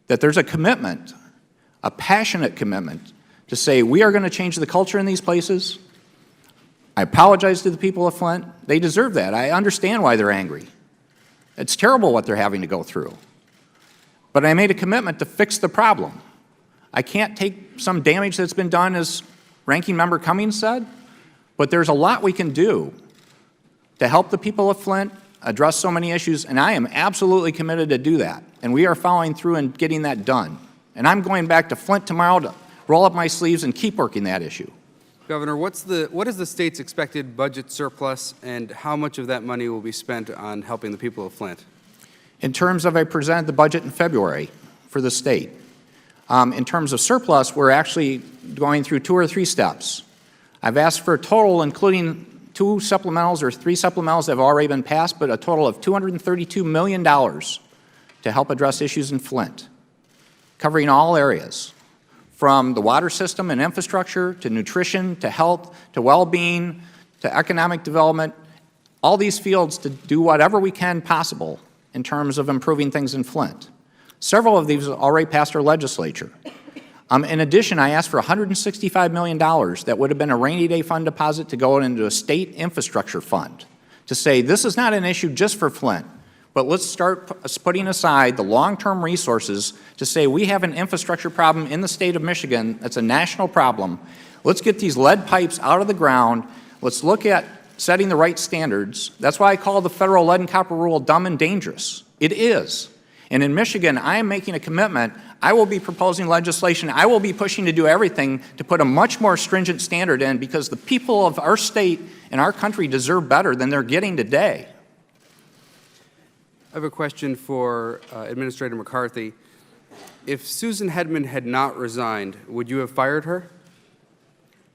that there's a commitment, a passionate commitment, to say we are going to change the culture in these places. I apologize to the people of Flint. They deserve that. I understand why they're angry. It's terrible what they're having to go through. But I made a commitment to fix the problem. I can't take some damage that's been done, as Ranking Member Cummings said, but there's a lot we can do to help the people of Flint address so many issues, and I am absolutely committed to do that. And we are following through and getting that done. And I'm going back to Flint tomorrow to roll up my sleeves and keep working that issue. Governor, what is the state's expected budget surplus, and how much of that money will be spent on helping the people of Flint? In terms of, I presented the budget in February for the state. In terms of surplus, we're actually going through 2 or 3 steps. I've asked for a total, including 2 supplementals or 3 supplementals that have already been passed, but a total of $232 million to help address issues in Flint, covering all areas, from the water system and infrastructure to nutrition to health to well-being to economic development, all these fields to do whatever we can possible in terms of improving things in Flint. Several of these have already passed our legislature. In addition, I asked for $165 million that would have been a rainy day fund deposit to go into a state infrastructure fund to say this is not an issue just for Flint, but let's start putting aside the long-term resources to say we have an infrastructure problem in the state of Michigan that's a national problem. Let's get these lead pipes out of the ground. Let's look at setting the right standards. That's why I call the federal lead and copper rule dumb and dangerous. It is. And in Michigan, I am making a commitment. I will be proposing legislation. I will be pushing to do everything to put a much more stringent standard in, because the people of our state and our country deserve better than they're getting today. I have a question for Administrator McCarthy. If Susan Hedman had not resigned, would you have fired her?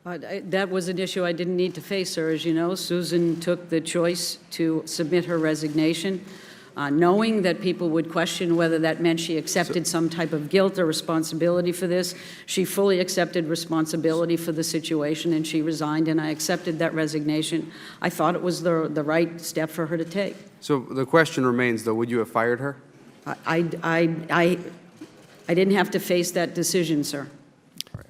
That was an issue I didn't need to face, sir. As you know, Susan took the choice to submit her resignation, knowing that people would question whether that meant she accepted some type of guilt or responsibility for this. She fully accepted responsibility for the situation, and she resigned, and I accepted that resignation. I thought it was the right step for her to take. So the question remains, though, would you have fired her? I didn't have to face that decision, sir.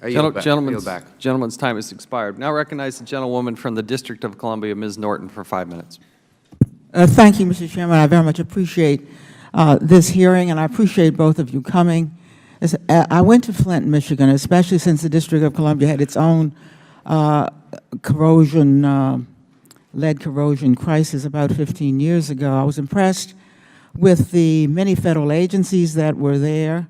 I yield back. Gentleman's time has expired. Now recognize the gentlewoman from the District of Columbia, Ms. Norton, for 5 minutes. Thank you, Mr. Chairman. I very much appreciate this hearing, and I appreciate both of you coming. I went to Flint, Michigan, especially since the District of Columbia had its own lead corrosion crisis about 15 years ago. I was impressed with the many federal agencies that were there,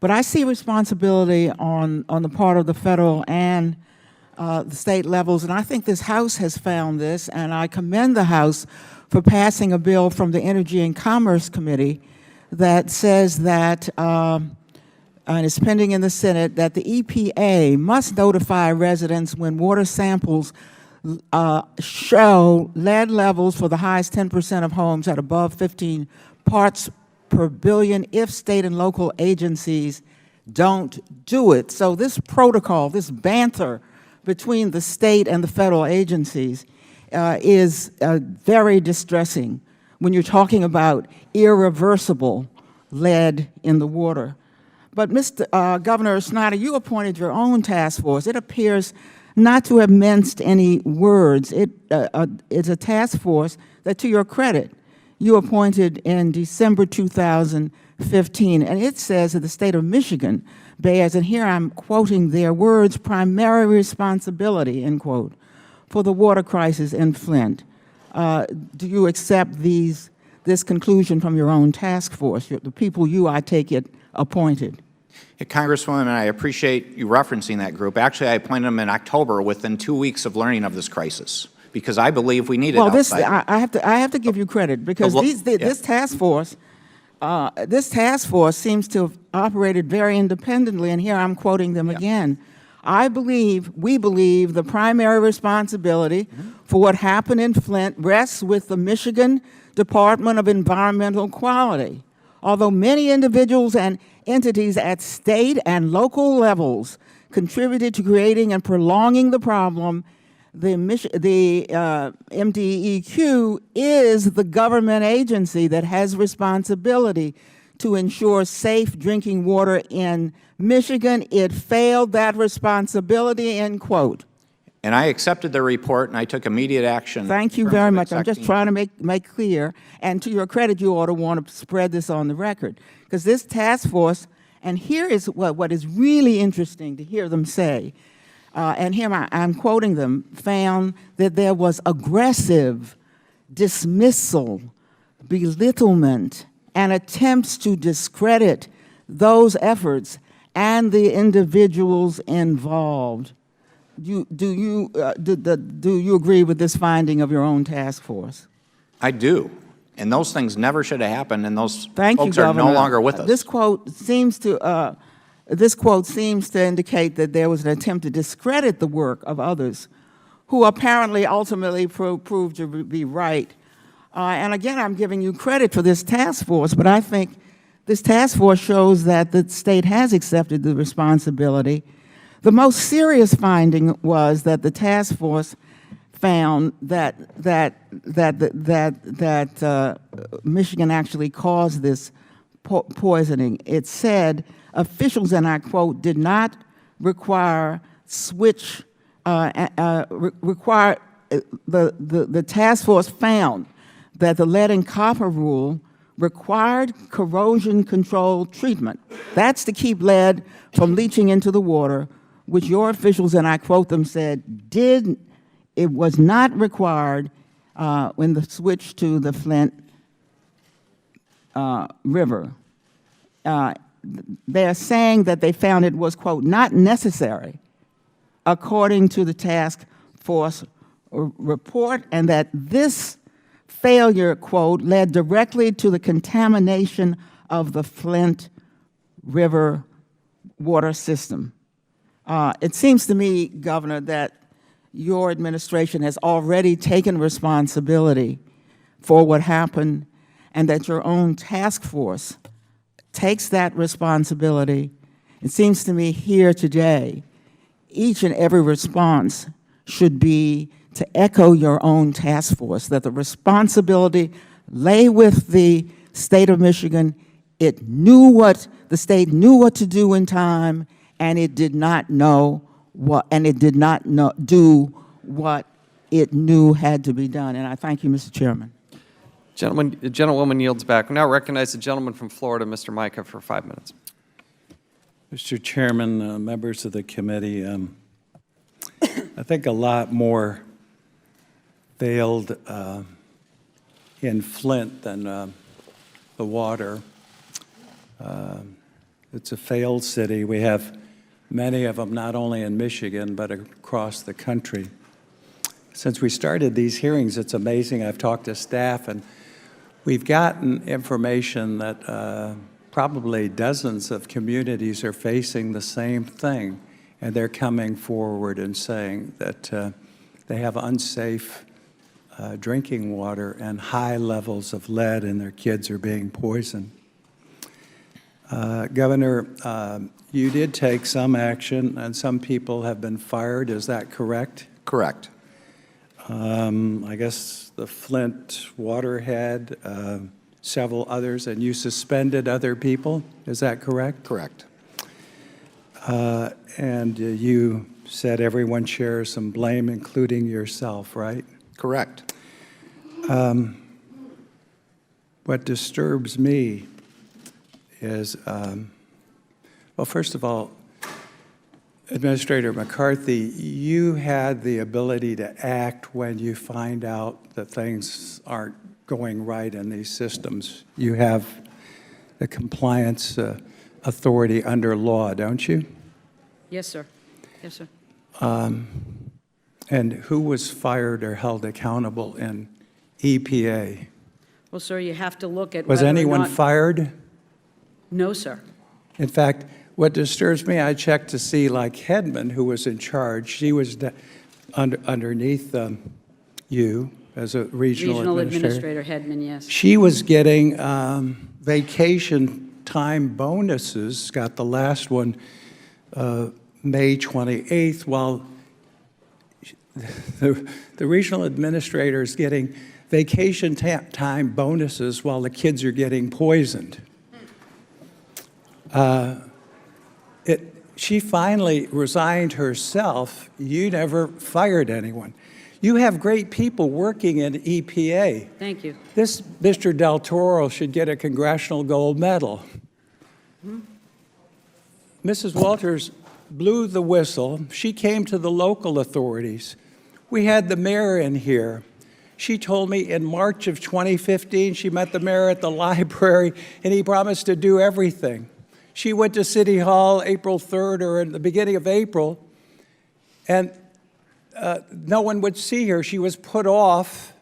but I see responsibility on the part of the federal and the state levels, and I think this House has found this, and I commend the House for passing a bill from the Energy and Commerce Committee that says that, and it's pending in the Senate, that the EPA must notify residents when water samples show lead levels for the highest 10% of homes at above 15 parts per billion if state and local agencies don't do it. So this protocol, this banter between the state and the federal agencies is very distressing when you're talking about irreversible lead in the water. But Mr. Governor Snyder, you appointed your own task force. It appears not to have minced any words. It's a task force that, to your credit, you appointed in December 2015, and it says that the state of Michigan bears, and here I'm quoting their words, primary responsibility, end quote, for the water crisis in Flint. Do you accept this conclusion from your own task force, the people you, I take it, appointed? Hey, Congresswoman, I appreciate you referencing that group. Actually, I appointed them in October within 2 weeks of learning of this crisis, because I believe we need it outside. I have to give you credit, because this task force seems to have operated very independently, and here I'm quoting them again. We believe the primary responsibility for what happened in Flint rests with the Michigan Department of Environmental Quality. Although many individuals and entities at state and local levels contributed to creating and prolonging the problem, the MDEQ is the government agency that has responsibility to ensure safe drinking water in Michigan. It failed that responsibility, end quote. And I accepted the report, and I took immediate action. Thank you very much. I'm just trying to make clear, and to your credit, you ought to want to spread this on the record, because this task force, and here is what is really interesting to hear them say, and here I'm quoting them, found that there was aggressive dismissal, belittlement, and attempts to discredit those efforts and the individuals involved. Do you agree with this finding of your own task force? I do. And those things never should have happened, and those folks are no longer with us. This quote seems to indicate that there was an attempt to discredit the work of others who apparently ultimately proved to be right. And again, I'm giving you credit for this task force, but I think this task force shows that the state has accepted the responsibility. The most serious finding was that the task force found that Michigan actually caused this poisoning. It said officials, and I quote, did not require the task force found that the lead and copper rule required corrosion control treatment. That's to keep lead from leaching into the water, which your officials, and I quote them, said it was not required when the switch to the Flint River. They're saying that they found it was, quote, not necessary, according to the task force report, and that this failure, quote, led directly to the contamination of the Flint River water system. It seems to me, Governor, that your administration has already taken responsibility for what happened, and that your own task force takes that responsibility. It seems to me here today, each and every response should be to echo your own task force, that the responsibility lay with the state of Michigan. The state knew what to do in time, and it did not do what it knew had to be done. And I thank you, Mr. Chairman. Gentlewoman yields back. We now recognize the gentleman from Florida, Mr. Micah, for 5 minutes. Mr. Chairman, members of the committee, I think a lot more failed in Flint than the water. It's a failed city. We have many of them not only in Michigan but across the country. Since we started these hearings, it's amazing. I've talked to staff, and we've gotten information that probably dozens of communities are facing the same thing, and they're coming forward and saying that they have unsafe drinking water and high levels of lead, and their kids are being poisoned. Governor, you did take some action, and some people have been fired. Is that correct? Correct. I guess the Flint waterhead, several others, and you suspended other people. Is that correct? Correct. And you said everyone shares some blame, including yourself, right? Correct. What disturbs me is, well, first of all, Administrator McCarthy, you had the ability to act when you find out that things aren't going right in these systems. You have the compliance authority under law, don't you? Yes, sir. Yes, sir. And who was fired or held accountable in EPA? Well, sir, you have to look at Was whether or anyone not- fired? No, sir. In fact, what disturbs me, I checked to see, like Hedman, who was in charge, she was underneath you as a regional Administrator Hedman, yes. She was getting vacation time bonuses, got the last one May 28th, while the regional administrator is getting vacation time bonuses while the kids are getting poisoned. She finally resigned herself. You never fired anyone. You have great people working in EPA. Thank you. This Mr. Del Toro should get a congressional gold medal. Mrs. Walters blew the whistle. She came to the local authorities. We had the mayor in here. She told me in March of 2015, she met the mayor at the library, and he promised to do everything. She went to City Hall April 3rd or in the beginning of April, and no one would see her. She was put off,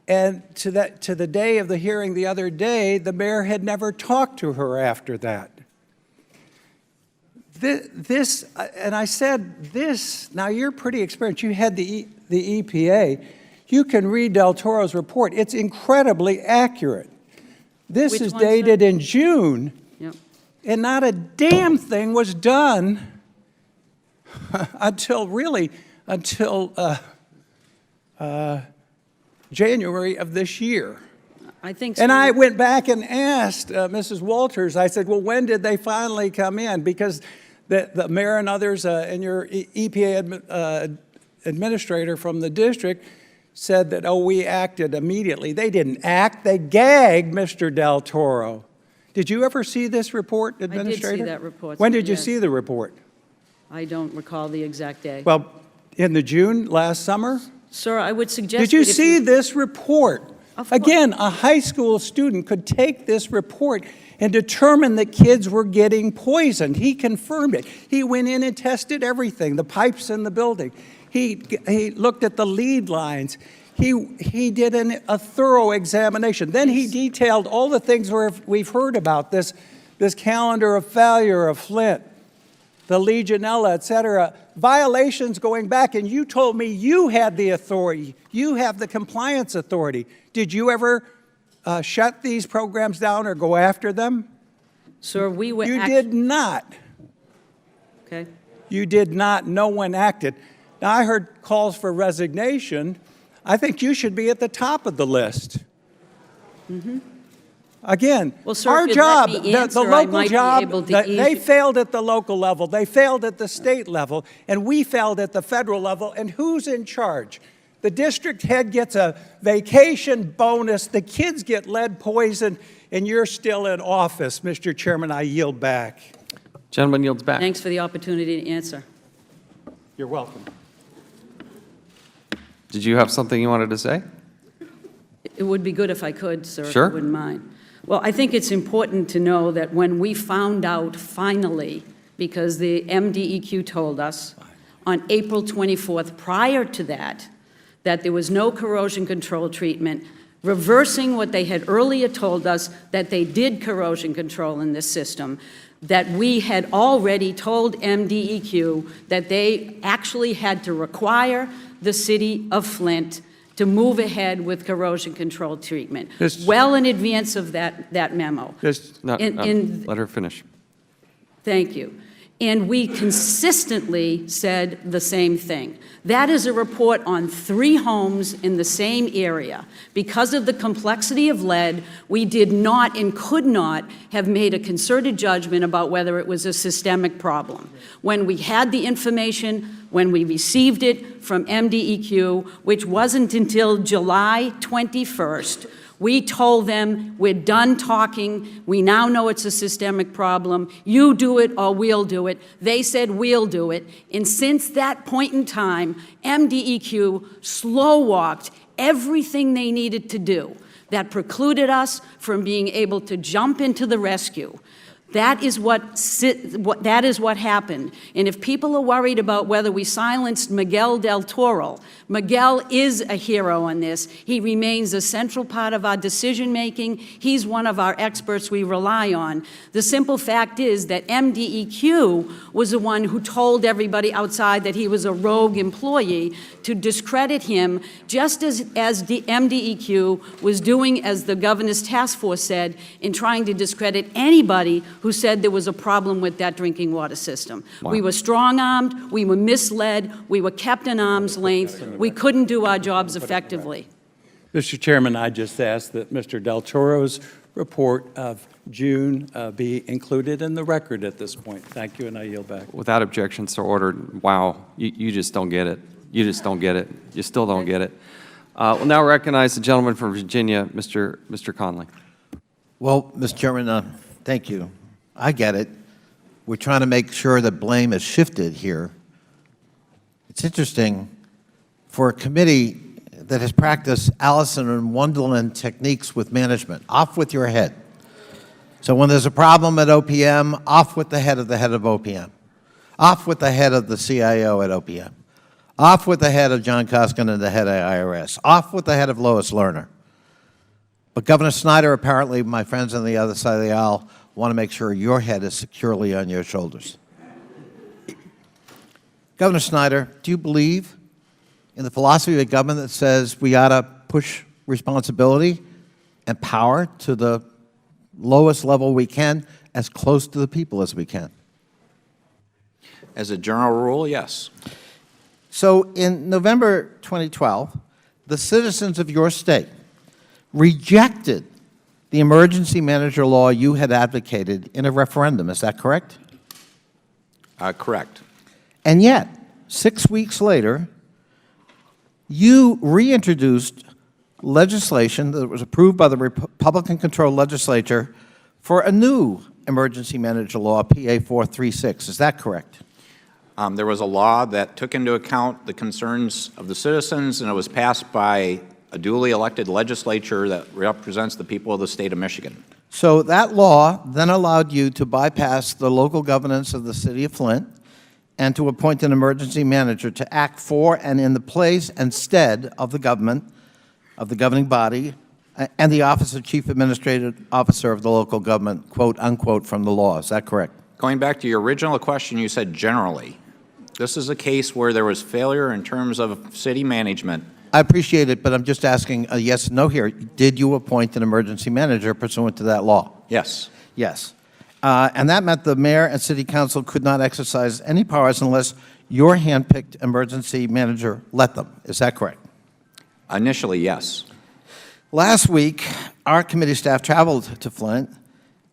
and to the day of the hearing the other day, the mayor had never talked to her after that. And I said this, now you're pretty experienced. You had the EPA. You can read Del Toro's report. It's incredibly accurate. This Which is one, sir? dated in June. Yep. And not a damn thing was done until January of this year. I think And so. I went back and asked Mrs. Walters, I said, well, when did they finally come in? Because the mayor and others and your EPA administrator from the district said that, oh, we acted immediately. They didn't act. They gagged Mr. Del Toro. Did you ever see this report, Administrator? I did see that report. When did you yes. see the report? I don't recall the exact day. Well, in the June last summer? Sir, I would suggest Did you that if see this report? Of course. Again, a high school student could take this report and determine that kids were getting poisoned. He confirmed it. He went in and tested everything, the pipes in the building. He looked at the lead lines. He did a thorough examination. Then he detailed all the things we've heard about, this calendar of failure of Flint, the Legionella, et cetera, violations going back, and you told me you had the authority. You have the compliance authority. Did you ever shut these programs down or go after them? Sir, we were You did not. Okay. You did not. No one acted. Now, I heard calls for resignation. I think you should be at the top of the list. Again, Well, sir, our if you'd job, let me the answer, I local might be job, able to they ease- failed at the local level, they failed at the state level, and we failed at the federal level. And who's in charge? The district head gets a vacation bonus, the kids get lead poisoned, and you're still in office. Mr. Chairman, I yield back. Gentleman yields back. Thanks for the opportunity to answer. You're welcome. Did you have something you wanted to say? It would be good if I could, sir, Sure. if you wouldn't mind. Well, I think it's important to know that when we found out finally, because the MDEQ told us on April 24th, prior to that there was no corrosion control treatment, reversing what they had earlier told us that they did corrosion control in this system, that we had already told MDEQ that they actually had to require the city of Flint to move ahead with corrosion control treatment, well in advance of that memo. No, In- let her finish. Thank you. And we consistently said the same thing. That is a report on 3 homes in the same area. Because of the complexity of lead, we did not and could not have made a concerted judgment about whether it was a systemic problem. When we had the information, when we received it from MDEQ, which wasn't until July 21st, we told them, we're done talking, we now know it's a systemic problem, you do it or we'll do it. They said we'll do it, and since that point in time, MDEQ slow-walked everything they needed to do that precluded us from being able to jump into the rescue. That is what happened. And if people are worried about whether we silenced Miguel del Toro, Miguel is a hero on this. He remains a central part of our decision-making. He's one of our experts we rely on. The simple fact is that MDEQ was the one who told everybody outside that he was a rogue employee to discredit him, just as the MDEQ was doing, as the governor's task force said, in trying to discredit anybody who said there was a problem with that drinking water system. Wow. We were strong-armed, we were misled, we were kept in arm's length, we couldn't do our jobs effectively. Mr. Chairman, I just ask that Mr. Del Toro's report of June be included in the record at this point. Thank you, and I yield back. Without objection, so ordered. Wow, you just don't get it. You just don't get it. You still don't get it. We'll now recognize the gentleman from Virginia, Mr. Conley. Well, Mr. Chairman, thank you. I get it. We're trying to make sure that blame is shifted here. It's interesting for a committee that has practiced Allison and Wonderland techniques with management. Off with your head. So when there's a problem at OPM, off with the head of OPM. Off with the head of the CIO at OPM. Off with the head of John Koskin and the head of IRS. Off with the head of Lois Lerner. But Governor Snyder, apparently, my friends on the other side of the aisle, want to make sure your head is securely on your shoulders. Governor Snyder, do you believe in the philosophy of a government that says we ought to push responsibility and power to the lowest level we can, as close to the people as we can? As a general rule, yes. So in November 2012, the citizens of your state rejected the emergency manager law you had advocated in a referendum. Is that correct? Correct. And yet, 6 weeks later, you reintroduced legislation that was approved by the Republican-controlled legislature for a new emergency manager law, PA 436. Is that correct? There was a law that took into account the concerns of the citizens, and it was passed by a duly elected legislature that represents the people of the state of Michigan. So that law then allowed you to bypass the local governance of the city of Flint and to appoint an emergency manager to act for and in the place and stead of the government, of the governing body, and the office of chief administrative officer of the local government, quote, unquote, from the law. Is that correct? Going back to your original question, you said generally. This is a case where there was failure in terms of city management. I appreciate it, but I'm just asking a yes or no here. Did you appoint an emergency manager pursuant to that law? Yes. Yes. And that meant the mayor and city council could not exercise any powers unless your hand-picked emergency manager let them. Is that correct? Initially, yes. Last week, our committee staff traveled to Flint,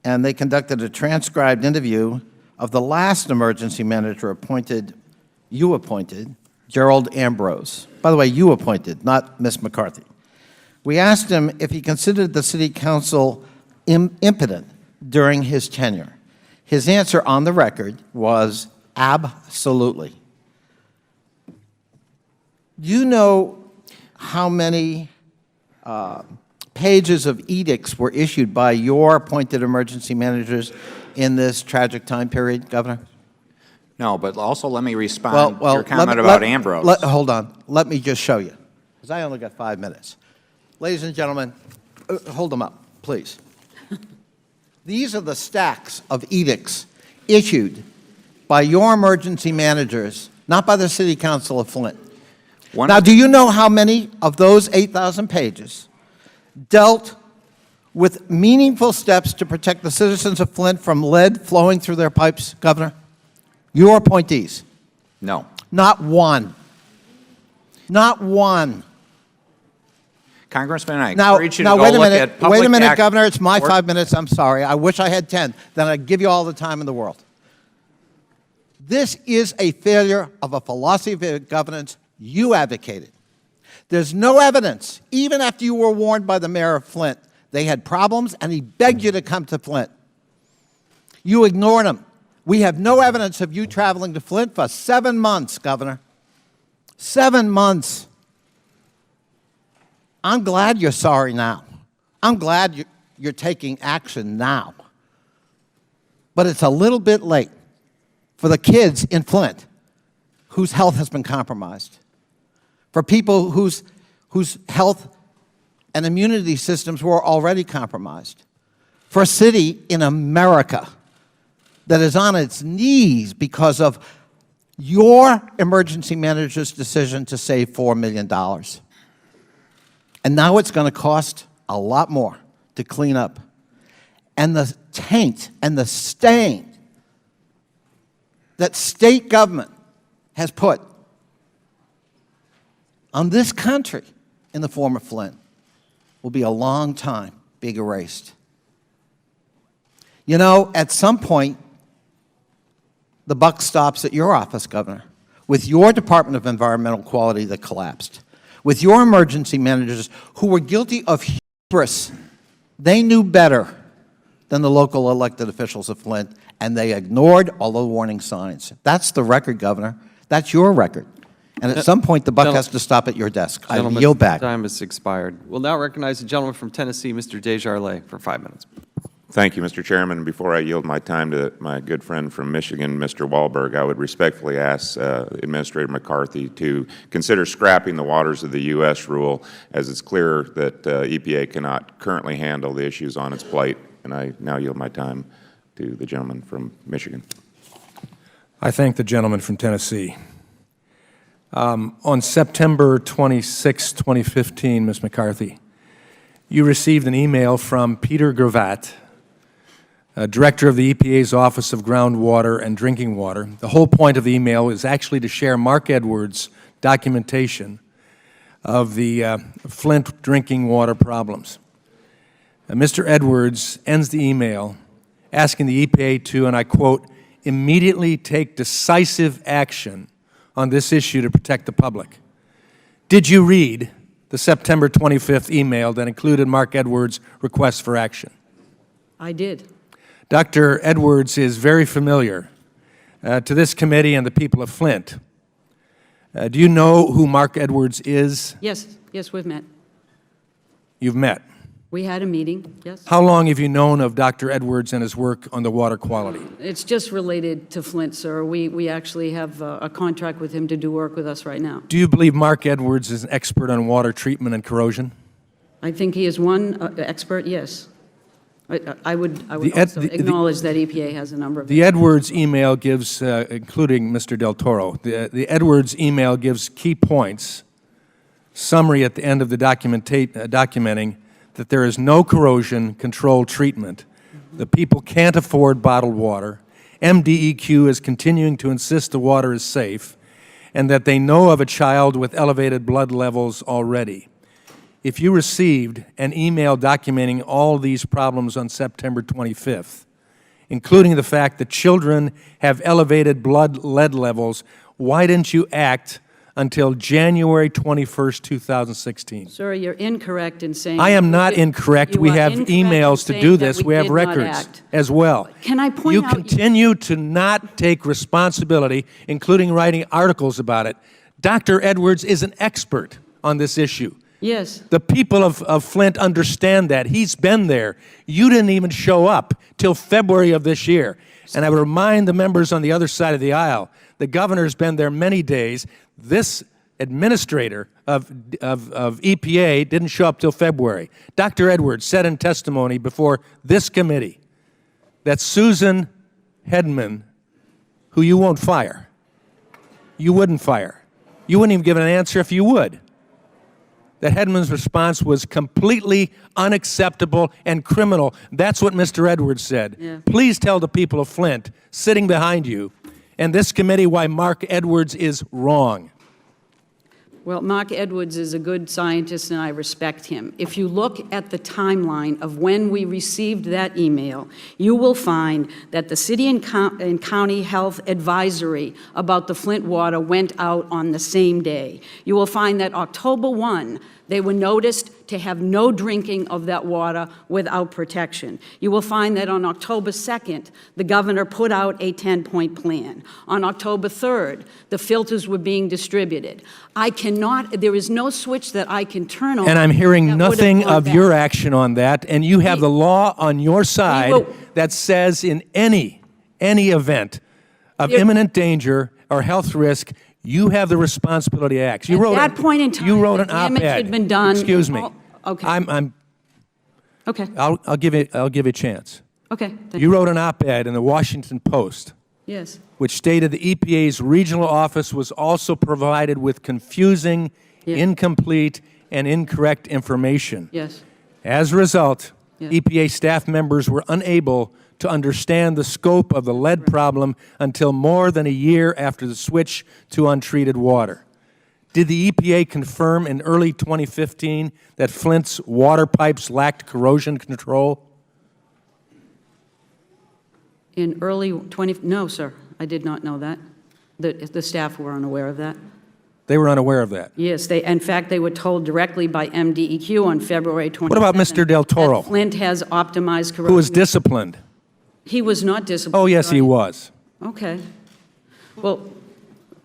and they conducted a transcribed interview of the last emergency manager you appointed, Gerald Ambrose. By the way, you appointed, not Ms. McCarthy. We asked him if he considered the City Council impotent during his tenure. His answer on the record was absolutely. Do you know how many pages of edicts were issued by your appointed emergency managers in this tragic time period, Governor? No, but also let me respond to your comment about Ambrose. Hold on. Let me just show you, because I only got 5 minutes. Ladies and gentlemen, hold them up, please. These are the stacks of edicts issued by your emergency managers, not by the City Council of Flint. Now, do you know how many of those 8,000 pages dealt with meaningful steps to protect the citizens of Flint from lead flowing through their pipes, Governor? Your appointees. No. Not one. Not one. Congressman, I encourage you to go wait a look minute. at public Wait a minute, act- Governor. It's my 5 minutes. I'm sorry. I wish I had 10. Then I'd give you all the time in the world. This is a failure of a philosophy of governance you advocated. There's no evidence, even after you were warned by the mayor of Flint, they had problems, and he begged you to come to Flint. You ignored him. We have no evidence of you traveling to Flint for 7 months, Governor. 7 months. I'm glad you're sorry now. I'm glad you're taking action now. But it's a little bit late for the kids in Flint whose health has been compromised, for people whose health and immunity systems were already compromised, for a city in America that is on its knees because of your emergency manager's decision to save $4 million. And now it's going to cost a lot more to clean up. And the taint and the stain that state government has put on this country in the form of Flint will be a long time being erased. You know, at some point, the buck stops at your office, Governor, with your Department of Environmental Quality that collapsed, with your emergency managers who were guilty of hubris. They knew better than the local elected officials of Flint, and they ignored all the warning signs. That's the record, Governor. That's your record. And at some point, the buck has to stop at your desk. I yield back. Time has expired. We'll now recognize the gentleman from Tennessee, Mr. Desjardins, for 5 minutes. Thank you, Mr. Chairman. Before I yield my time to my good friend from Michigan, Mr. Wahlberg, I would respectfully ask Administrator McCarthy to consider scrapping the Waters of the U.S. rule, as it's clear that EPA cannot currently handle the issues on its plate. And I now yield my time to the gentleman from Michigan. I thank the gentleman from Tennessee. On September 26, 2015, Ms. McCarthy, you received an email from Peter Gravatt, Director of the EPA's Office of Groundwater and Drinking Water. The whole point of the email is actually to share Mark Edwards' documentation of the Flint drinking water problems. Mr. Edwards ends the email asking the EPA to, and I quote, immediately take decisive action on this issue to protect the public. Did you read the September 25th email that included Mark Edwards' request for action? I did. Dr. Edwards is very familiar to this committee and the people of Flint. Do you know who Mark Edwards is? Yes, yes, we've met. You've met. We had a meeting, yes. How long have you known of Dr. Edwards and his work on the water quality? It's just related to Flint, sir. We actually have a contract with him to do work with us right now. Do you believe Mark Edwards is an expert on water treatment and corrosion? I think he is one expert, yes. I would also acknowledge that EPA has a number of... The Edwards email gives, including Mr. Del Toro, the Edwards email gives key points, summary at the end of the documenting that there is no corrosion control treatment. The people can't afford bottled water. MDEQ is continuing to insist the water is safe, and that they know of a child with elevated blood levels already. If you received an email documenting all these problems on September 25th, including the fact that children have elevated blood lead levels, why didn't you act until January 21st, 2016. Sir, you're incorrect in saying. I am not incorrect. You We are have incorrect in emails to saying do that this. We have did not records act. as well. Can I point You out? continue to not take responsibility, including writing articles about it. Dr. Edwards is an expert on this issue. Yes. The people of Flint understand that. He's been there. You didn't even show up till February of this year. And I would remind the members on the other side of the aisle, the governor's been there many days. This administrator of EPA didn't show up till February. Dr. Edwards said in testimony before this committee that Susan Hedman, who you won't fire, you wouldn't fire. You wouldn't even give an answer if you would. That Hedman's response was completely unacceptable and criminal. That's what Mr. Edwards said. Yeah. Please tell the people of Flint, sitting behind you, and this committee why Mark Edwards is wrong. Well, Mark Edwards is a good scientist, and I respect him. If you look at the timeline of when we received that email, you will find that the city and county health advisory about the Flint water went out on the same day. You will find that October 1, they were noticed to have no drinking of that water without protection. You will find that on October 2nd, the governor put out a 10-point plan. On October 3rd, the filters were being distributed. There is no switch that I can turn on. And I'm hearing that would have nothing gone of back. your action on that, and you have the law on your side will- that says in any event of There- imminent danger or health risk, you have the responsibility to act. You At that point in time, you wrote the an damage op-ed. had been done. Excuse me. Oh, okay. Okay. I'll give you a chance. Okay. Thank You wrote an op-ed in the Washington Post Yes. which stated the EPA's regional office was also provided with confusing, Yeah. incomplete, and incorrect information. Yes. As a result, Yeah. EPA staff members were unable to understand the scope of the lead problem until more than a year after the switch to untreated water. Did the EPA confirm in early 2015 that Flint's water pipes lacked corrosion control? In early no, sir, I did not know that. The staff were unaware of that. They were unaware of that. Yes, in fact, they were told directly by MDEQ on February 27th. What about Mr. Del Toro? that Flint has optimized corrosion. Who was disciplined? He was not disciplined. Oh, yes, he was. Okay. Well,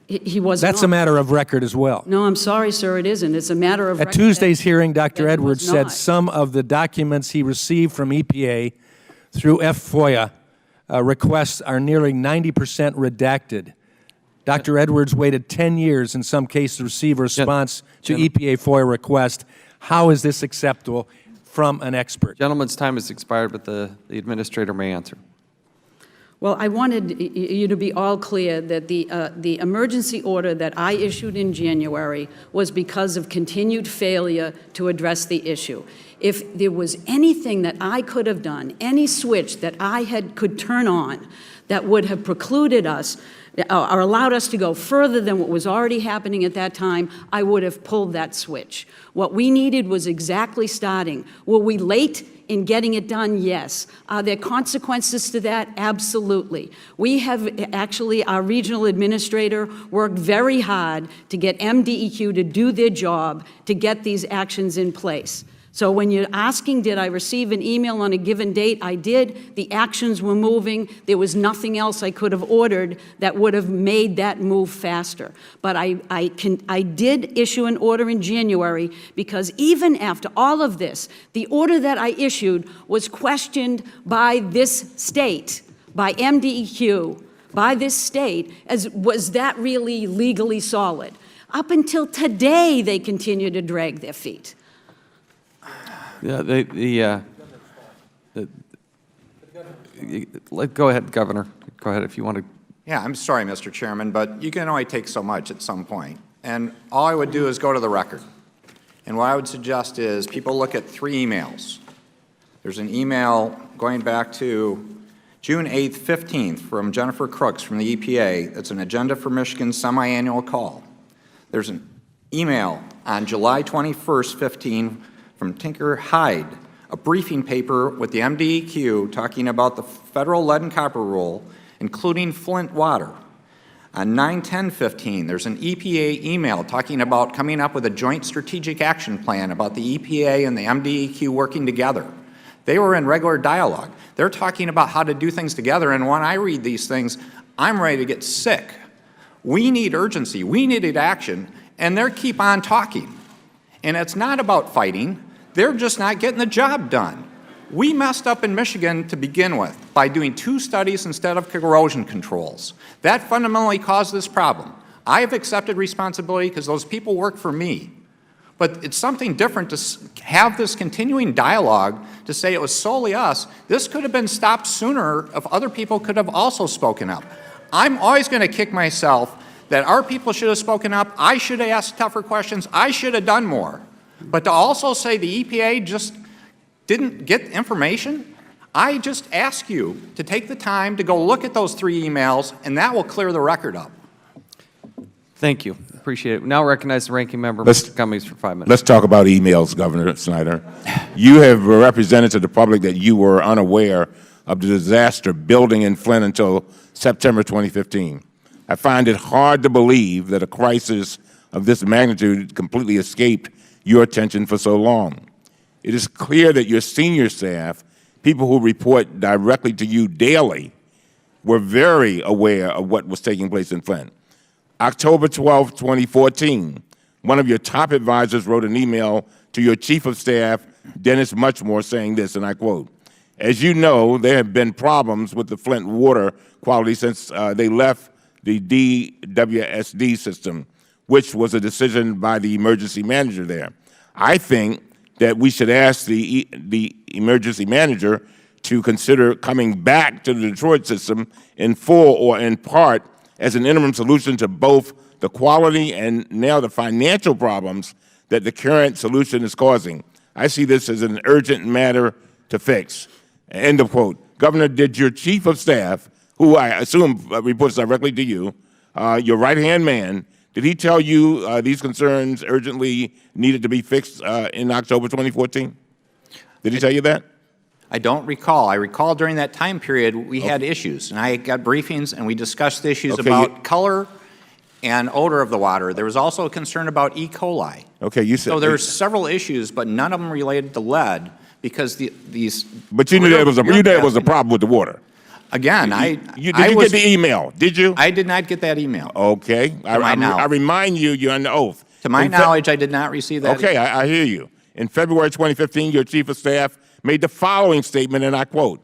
he was not. That's a matter of record as well. No, I'm sorry, sir, it isn't. It's a matter of At record Tuesday's that- hearing, Dr. that he Edwards was said not. some of the documents he received from EPA through FOIA requests are nearly 90% redacted. Dr. Edwards waited 10 years in some cases to receive a response to EPA FOIA request. How is this acceptable from an expert? Gentleman's time has expired, but the administrator may answer. Well, I wanted you to be all clear that the emergency order that I issued in January was because of continued failure to address the issue. If there was anything that I could have done, any switch that could turn on that would have precluded us or allowed us to go further than what was already happening at that time, I would have pulled that switch. What we needed was exactly starting. Were we late in getting it done? Yes. Are there consequences to that? Absolutely. We have actually, our regional administrator worked very hard to get MDEQ to do their job to get these actions in place. So when you're asking, did I receive an email on a given date? I did. The actions were moving. There was nothing else I could have ordered that would have made that move faster. But I did issue an order in January because even after all of this, the order that I issued was questioned by this state, by MDEQ, by this state, as was that really legally solid? Up until today, they continue to drag their feet. Yeah, go ahead, Governor. Go ahead if you want to. Yeah, I'm sorry, Mr. Chairman, but you can only take so much at some point. And all I would do is go to the record. And what I would suggest is people look at 3 emails. There's an email going back to June 8th, 15th from Jennifer Crooks from the EPA. That's an Agenda for Michigan semi-annual call. There's an email on July 21st, 15 from Tinker Hyde, a briefing paper with the MDEQ talking about the federal lead and copper rule, including Flint water. On 9/10/15, there's an EPA email talking about coming up with a joint strategic action plan about the EPA and the MDEQ working together. They were in regular dialogue. They're talking about how to do things together, and when I read these things, I'm ready to get sick. We need urgency. We needed action, and they keep on talking. And it's not about fighting. They're just not getting the job done. We messed up in Michigan to begin with by doing 2 studies instead of corrosion controls. That fundamentally caused this problem. I have accepted responsibility because those people work for me. But it's something different to have this continuing dialogue to say it was solely us. This could have been stopped sooner if other people could have also spoken up. I'm always going to kick myself that our people should have spoken up. I should have asked tougher questions. I should have done more. But to also say the EPA just didn't get information, I just ask you to take the time to go look at those 3 emails, and that will clear the record up. Thank you. Appreciate it. Now recognize the ranking member, Mr. Cummings, for 5 minutes. Let's talk about emails, Governor Snyder. You have represented to the public that you were unaware of the disaster building in Flint until September 2015. I find it hard to believe that a crisis of this magnitude completely escaped your attention for so long. It is clear that your senior staff, people who report directly to you daily, were very aware of what was taking place in Flint. October 12, 2014, one of your top advisors wrote an email to your chief of staff, Dennis Muchmore, saying this, and I quote, "As you know, there have been problems with the Flint water quality since they left the DWSD system, which was a decision by the emergency manager there. I think that we should ask the emergency manager to consider coming back to the Detroit system in full or in part as an interim solution to both the quality and now the financial problems that the current solution is causing. I see this as an urgent matter to fix." End of quote. Governor, did your chief of staff, who I assume reports directly to you, your right-hand man, did he tell you these concerns urgently needed to be fixed in October 2014? Did he tell you that? I don't recall. I recall during that time period we had issues, and I got briefings and we discussed issues about color and odor of the water. There was also a concern about E. coli. Okay, you said. So there were several issues, but none of them related to lead because these. But you knew there was a problem with the water. Again, did you get the email? Did you? I did not get that email. Okay. I remind you, you're under oath. To my knowledge, I did not receive that. Okay, I hear you. In February 2015, your chief of staff made the following statement, and I quote,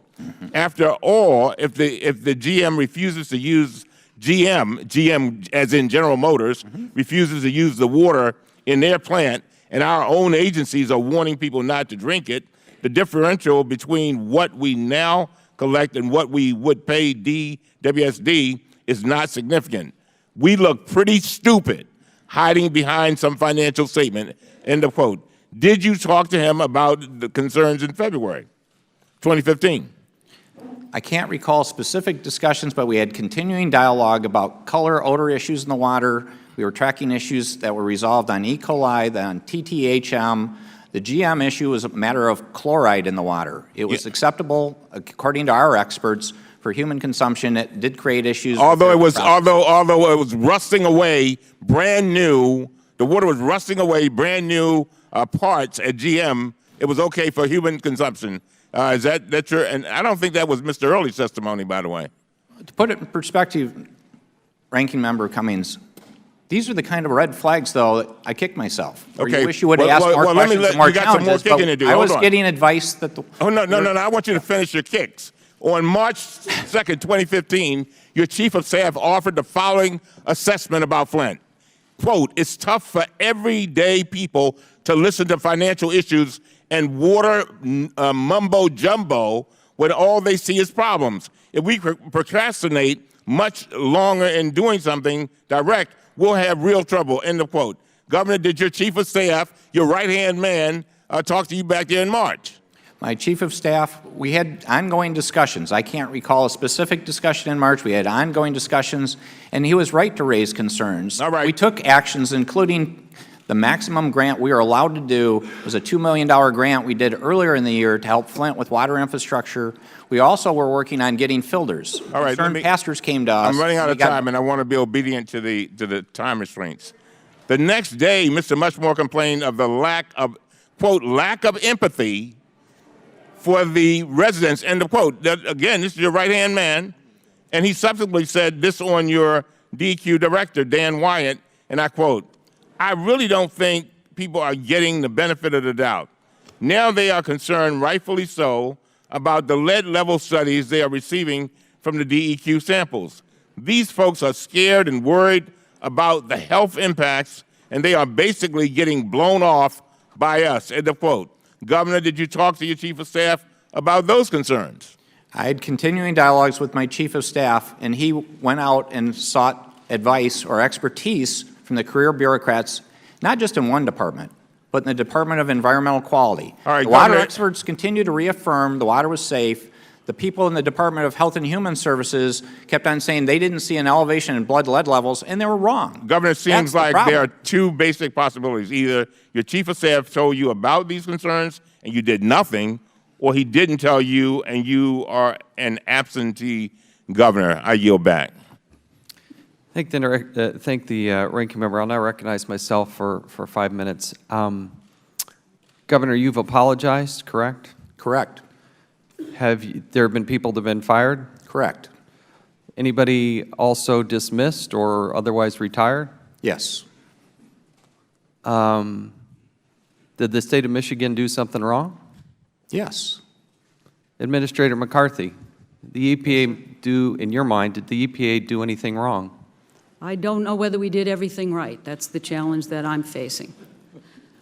"After all, if the GM refuses to use GM as in General Motors, refuses to use the water in their plant, and our own agencies are warning people not to drink it, the differential between what we now collect and what we would pay DWSD is not significant. We look pretty stupid hiding behind some financial statement," end of quote. Did you talk to him about the concerns in February 2015? I can't recall specific discussions, but we had continuing dialogue about color, odor issues in the water. We were tracking issues that were resolved on E. coli, then TTHM. The GM issue was a matter of chloride in the water. It was acceptable, according to our experts, for human consumption. It did create issues. Although it was rusting away, brand new, the water was rusting away, brand new parts at GM, it was okay for human consumption. Is that true? And I don't think that was Mr. Early's testimony, by the way. To put it in perspective, Ranking Member Cummings, these are the kind of red flags, though, that I kick myself. Okay. You wish you would have asked more questions and more challenges, but I was getting advice that the... Oh, no, I want you to finish your kicks. On March 2nd, 2015, your chief of staff offered the following assessment about Flint. Quote, "It's tough for everyday people to listen to financial issues and water mumbo-jumbo when all they see is problems. If we procrastinate much longer in doing something direct, we'll have real trouble," end of quote. Governor, did your chief of staff, your right-hand man, talk to you back there in March? My chief of staff, we had ongoing discussions. I can't recall a specific discussion in March. We had ongoing discussions, and he was right to raise concerns. All right. We took actions, including The maximum grant we are allowed to do was a $2 million grant we did earlier in the year to help Flint with water infrastructure. We also were working on getting filters. All right, Concerned pastors came to us. I'm running out We of got- time, and I want to be obedient to the time restraints. The next day, Mr. Muchmore complained of the lack of, quote, lack of empathy for the residents, end of quote. Again, this is your right-hand man, and he subsequently said this on your DQ director, Dan Wyatt, and I quote, "I really don't think people are getting the benefit of the doubt. Now they are concerned, rightfully so, about the lead level studies they are receiving from the DEQ samples. These folks are scared and worried about the health impacts, and they are basically getting blown off by us," end of quote. Governor, did you talk to your chief of staff about those concerns? I had continuing dialogues with my chief of staff, and he went out and sought advice or expertise from the career bureaucrats, not just in one department, but in the Department of Environmental Quality. All right, the water Governor- experts continue to reaffirm the water was safe. The people in the Department of Health and Human Services kept on saying they didn't see an elevation in blood lead levels, and they were wrong. Governor, it seems That's the like problem. there are two basic possibilities. Either your chief of staff told you about these concerns and you did nothing, or he didn't tell you and you are an absentee governor. I yield back. Thank the ranking member. I'll now recognize myself for 5 minutes. Governor, you've apologized, correct? Correct. There been people that have been fired? Correct. Anybody also dismissed or otherwise retired? Yes. Did the state of Michigan do something wrong? Yes. Administrator McCarthy, the EPA in your mind, did the EPA do anything wrong? I don't know whether we did everything right. That's the challenge that I'm facing.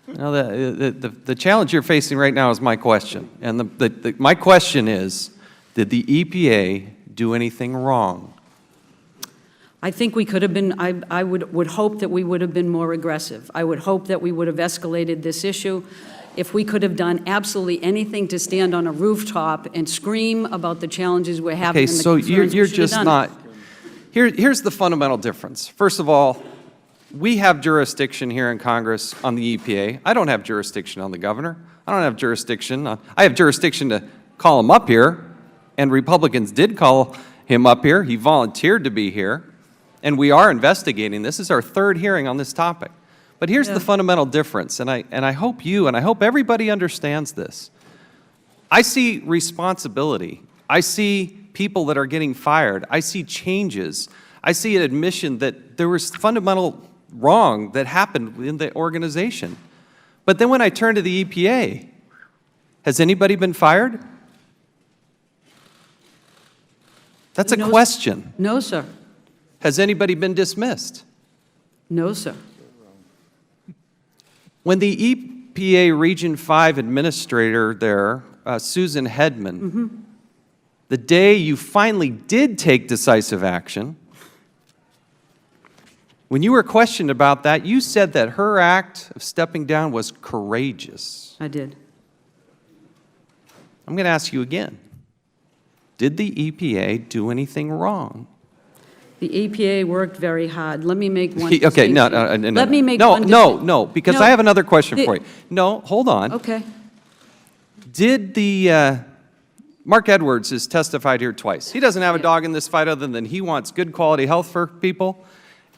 No, the challenge you're facing right now is my question. And my question is, did the EPA do anything wrong? I think we could have been, I would hope that we would have been more aggressive. I would hope that we would have escalated this issue. If we could have done absolutely anything to stand on a rooftop and scream about the challenges we're having Okay, and the so concerns, you're we should have just done not, it. here's the fundamental difference. First of all, we have jurisdiction here in Congress on the EPA. I don't have jurisdiction on the governor. I don't have jurisdiction. I have jurisdiction to call him up here, and Republicans did call him up here. He volunteered to be here, and we are investigating. This is our third hearing on this topic. But here's the fundamental difference, and I hope you and I hope everybody understands this. I see responsibility. I see people that are getting fired. I see changes. I see an admission that there was fundamental wrong that happened in the organization. But then when I turn to the EPA, has anybody been fired? That's a question. No, sir. Has anybody been dismissed? No, sir. When the EPA Region 5 administrator there, Susan Hedman, the day you finally did take decisive action, when you were questioned about that, you said that her act of stepping down was courageous. I did. I'm going to ask you again. Did the EPA do anything wrong? The EPA worked very hard. Let me make one Okay, distinction. no. Let me make one No, because No. I have another question The- for you. No, hold on. Okay. Did Mark Edwards has testified here twice. He doesn't have a dog in this fight other than he wants good quality health for people,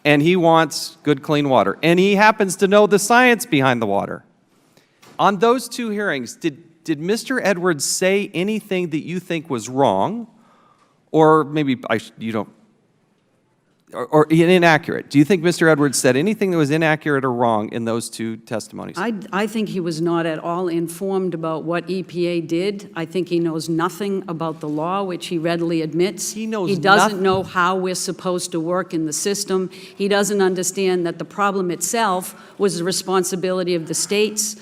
and he wants good, clean water. And he happens to know the science behind the water. On those two hearings, did Mr. Edwards say anything that you think was wrong, or maybe you don't, or inaccurate? Do you think Mr. Edwards said anything that was inaccurate or wrong in those two testimonies? I think he was not at all informed about what EPA did. I think he knows nothing about the law, which he readily admits. He knows He doesn't nothing. know how we're supposed to work in the system. He doesn't understand that the problem itself was the responsibility of the states.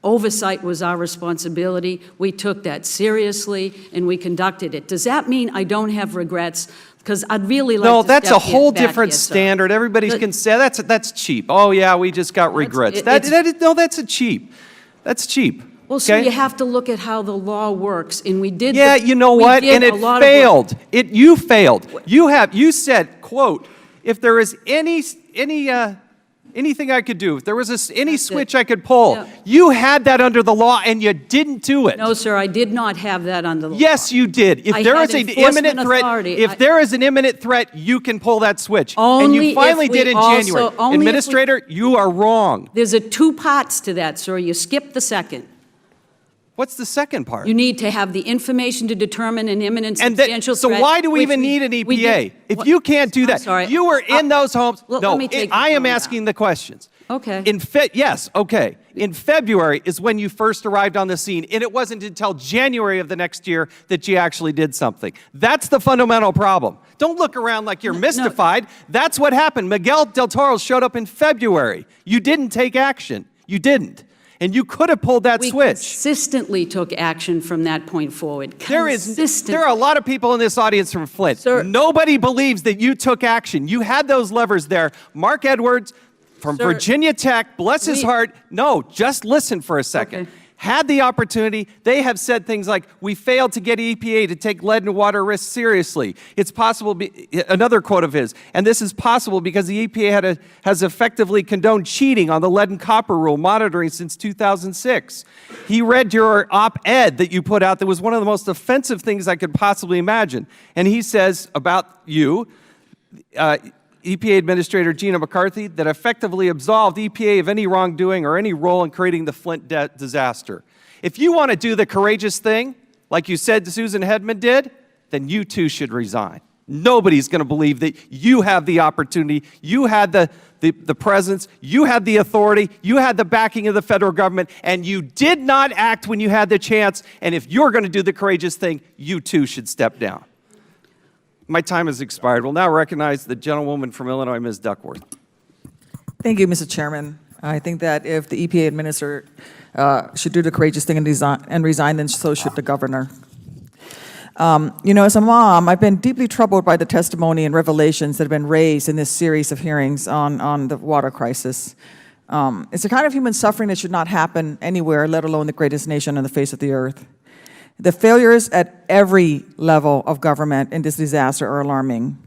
Oversight was our responsibility. We took that seriously, and we conducted it. Does that mean I don't have regrets? Because I'd really like No, to that's step a whole back different here, sir. standard. Everybody But- can say that's cheap. Oh yeah, we just got regrets. That's cheap. That's cheap. Well, so okay? you have to look at how the law works, and we did. Yeah, you know what? And it failed. You failed. You said, quote, if there is any anything I could do, if there was any That's it. switch I could pull, Yeah. you had that under the law and you didn't do it. No, sir, I did not have that under the law. Yes, you did. If I there had is an enforcement imminent threat, authority. if there is an imminent threat, you can pull that switch. And Only you finally if we did in also- January. only if we- Administrator, you are wrong. There's two parts to that, sir. You skipped the second. What's the second part? You need to have the information to determine an imminent And substantial so threat. why do we which even need an we EPA? did- If what- you can't do I'm that, sorry. you were in those homes. Well, No, let me take I the am phone asking now. the questions. Okay. Yes, okay. In February is when you first arrived on the scene, and it wasn't until January of the next year that you actually did something. That's the fundamental problem. Don't look around like you're mystified. That's what happened. Miguel Del Toro showed up in February. You didn't take action. You didn't. And you could have pulled that We switch. consistently took action from that point forward. There are a lot of people in this audience from Flint. Sir. Nobody believes that you took action. You had those levers there. Mark Edwards from Sir, Virginia Tech, bless his we- heart. No, just listen for a second. Okay. Had the opportunity. They have said things like, we failed to get EPA to take lead and water risks seriously. It's possible, another quote of his, and this is possible because the EPA has effectively condoned cheating on the lead and copper rule monitoring since 2006. He read your op-ed that you put out that was one of the most offensive things I could possibly imagine. And he says about you, EPA Administrator Gina McCarthy, that effectively absolved EPA of any wrongdoing or any role in creating the Flint disaster. If you want to do the courageous thing, like you said Susan Hedman did, then you too should resign. Nobody's going to believe that you have the opportunity, you had the presence, you had the authority, you had the backing of the federal government, and you did not act when you had the chance, and if you're going to do the courageous thing, you too should step down. My time has expired. We'll now recognize the gentlewoman from Illinois, Ms. Duckworth. Thank you, Mr. Chairman. I think that if the EPA administrator should do the courageous thing and resign, then so should the governor. As a mom, I've been deeply troubled by the testimony and revelations that have been raised in this series of hearings on the water crisis. It's a kind of human suffering that should not happen anywhere, let alone the greatest nation on the face of the earth. The failures at every level of government in this disaster are alarming.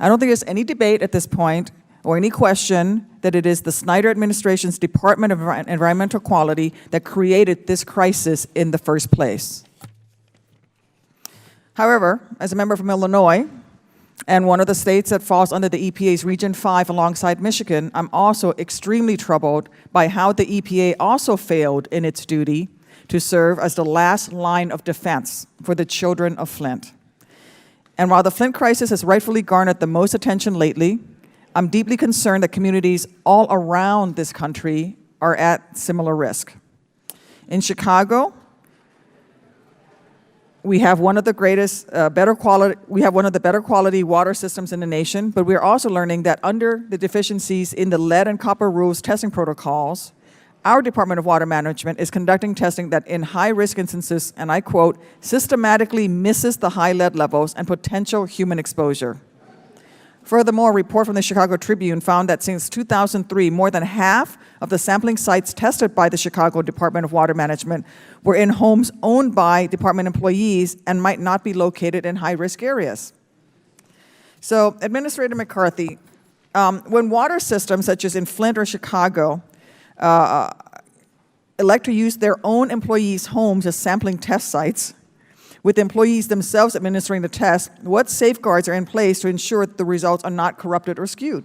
I don't think there's any debate at this point or any question that it is the Snyder administration's Department of Environmental Quality that created this crisis in the first place. However, as a member from Illinois, and one of the states that falls under the EPA's Region 5 alongside Michigan, I'm also extremely troubled by how the EPA also failed in its duty to serve as the last line of defense for the children of Flint. And while the Flint crisis has rightfully garnered the most attention lately, I'm deeply concerned that communities all around this country are at similar risk. In Chicago, we have one of the better quality water systems in the nation, but we're also learning that under the deficiencies in the lead and copper rules testing protocols, our Department of Water Management is conducting testing that in high-risk instances, and I quote, systematically misses the high lead levels and potential human exposure. Furthermore, a report from the Chicago Tribune found that since 2003, more than half of the sampling sites tested by the Chicago Department of Water Management were in homes owned by department employees and might not be located in high-risk areas. So, Administrator McCarthy, when water systems such as in Flint or Chicago elect to use their own employees' homes as sampling test sites, with employees themselves administering the test, what safeguards are in place to ensure that the results are not corrupted or skewed?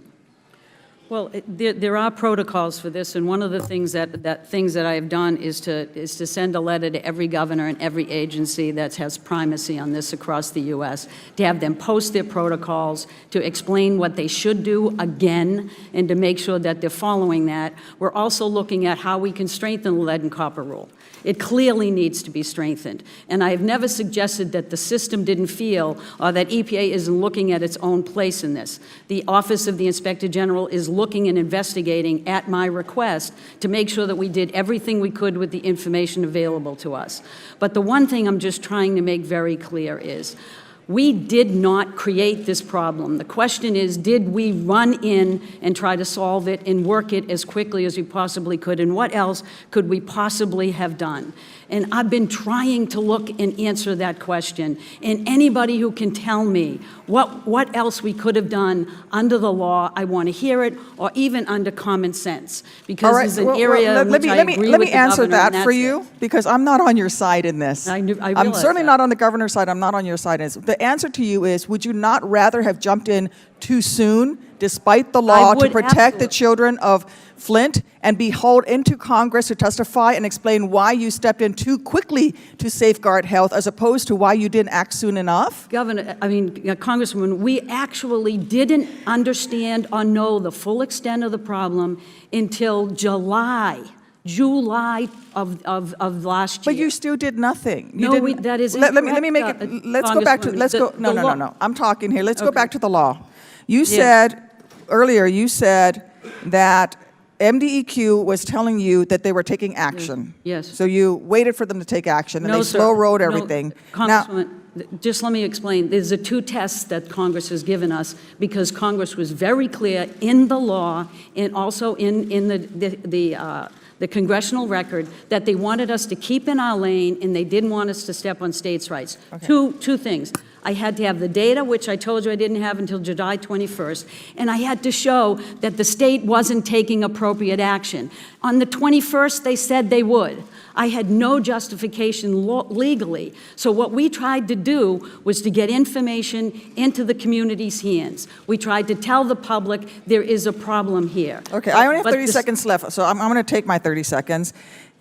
Well, there are protocols for this, and one of the things that I have done is to send a letter to every governor and every agency that has primacy on this across the U.S., to have them post their protocols, to explain what they should do again, and to make sure that they're following that. We're also looking at how we can strengthen the lead and copper rule. It clearly needs to be strengthened. And I have never suggested that the system didn't feel or that EPA isn't looking at its own place in this. The Office of the Inspector General is looking and investigating at my request to make sure that we did everything we could with the information available to us. But the one thing I'm just trying to make very clear is We did not create this problem. The question is, did we run in and try to solve it and work it as quickly as we possibly could, and what else could we possibly have done? And I've been trying to look and answer that question. And anybody who can tell me what else we could have done under the law, I want to hear it, or even under common sense. Because it's an area in which I agree with the Let me answer governor, and that for that's you, it. because I'm not on your side in this. I I'm realize certainly that. not on the governor's side. I'm not on your side. The answer to you is, would you not rather have jumped in too soon, despite the law, to would protect the absolutely. children of Flint, and be hauled into Congress to testify and explain why you stepped in too quickly to safeguard health, as opposed to why you didn't act soon enough? Congresswoman, we actually didn't understand or know the full extent of the problem until July of last year. But you still did nothing. You No, didn't- that is let me make incorrect, it. Let's go back to. Congresswoman. Let's go. The No, no, law- no, no. I'm talking here. Let's go Okay. back to the law. You said earlier. You said that MDEQ was telling you that they were taking action. Yes. So you waited for them to take action, and No, they sir. slow rolled No, everything. Now, Congresswoman, just let me explain. There's the two tests that Congress has given us, because Congress was very clear in the law and also in the congressional record that they wanted us to keep in our lane, and they didn't want us to step on states' rights. Okay. Two things. I had to have the data, which I told you I didn't have until July 21st, and I had to show that the state wasn't taking appropriate action. On the 21st, they said they would. I had no justification legally. So what we tried to do was to get information into the community's hands. We tried to tell the public there is a problem here. okay, I only have But 30 this- seconds left, so I'm going to take my 30 seconds.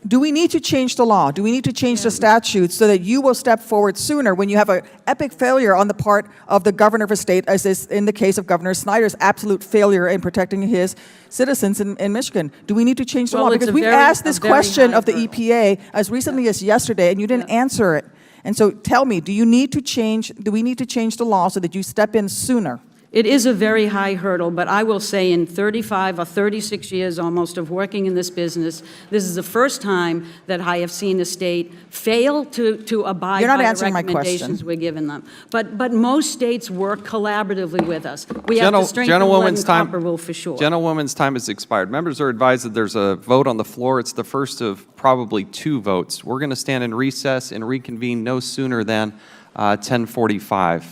Do we need to change the law? Do we need to change the statutes so that you will step forward sooner when you have an epic failure on the part of the governor of a state, as is in the case of Governor Snyder's absolute failure in protecting his citizens in Michigan? Do we need to change the Well, law? it's Because a we've very- asked a this very question high of the hurdle. EPA as recently as yesterday, and you didn't answer it. And so tell me, do we need to change the law so that you step in sooner? It is a very high hurdle, but I will say in 35 or 36 years almost of working in this business, this is the first time that I have seen a state fail to abide You're not by the answering my recommendations question. we're giving them. But most states work collaboratively with us. We have to Gentle- strengthen the lead gentlewoman's and time- copper rule for sure. Gentlewoman's time has expired. Members are advised that there's a vote on the floor. It's the first of probably two votes. We're going to stand in recess and reconvene no sooner than 10:45.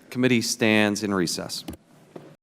Committee stands in recess.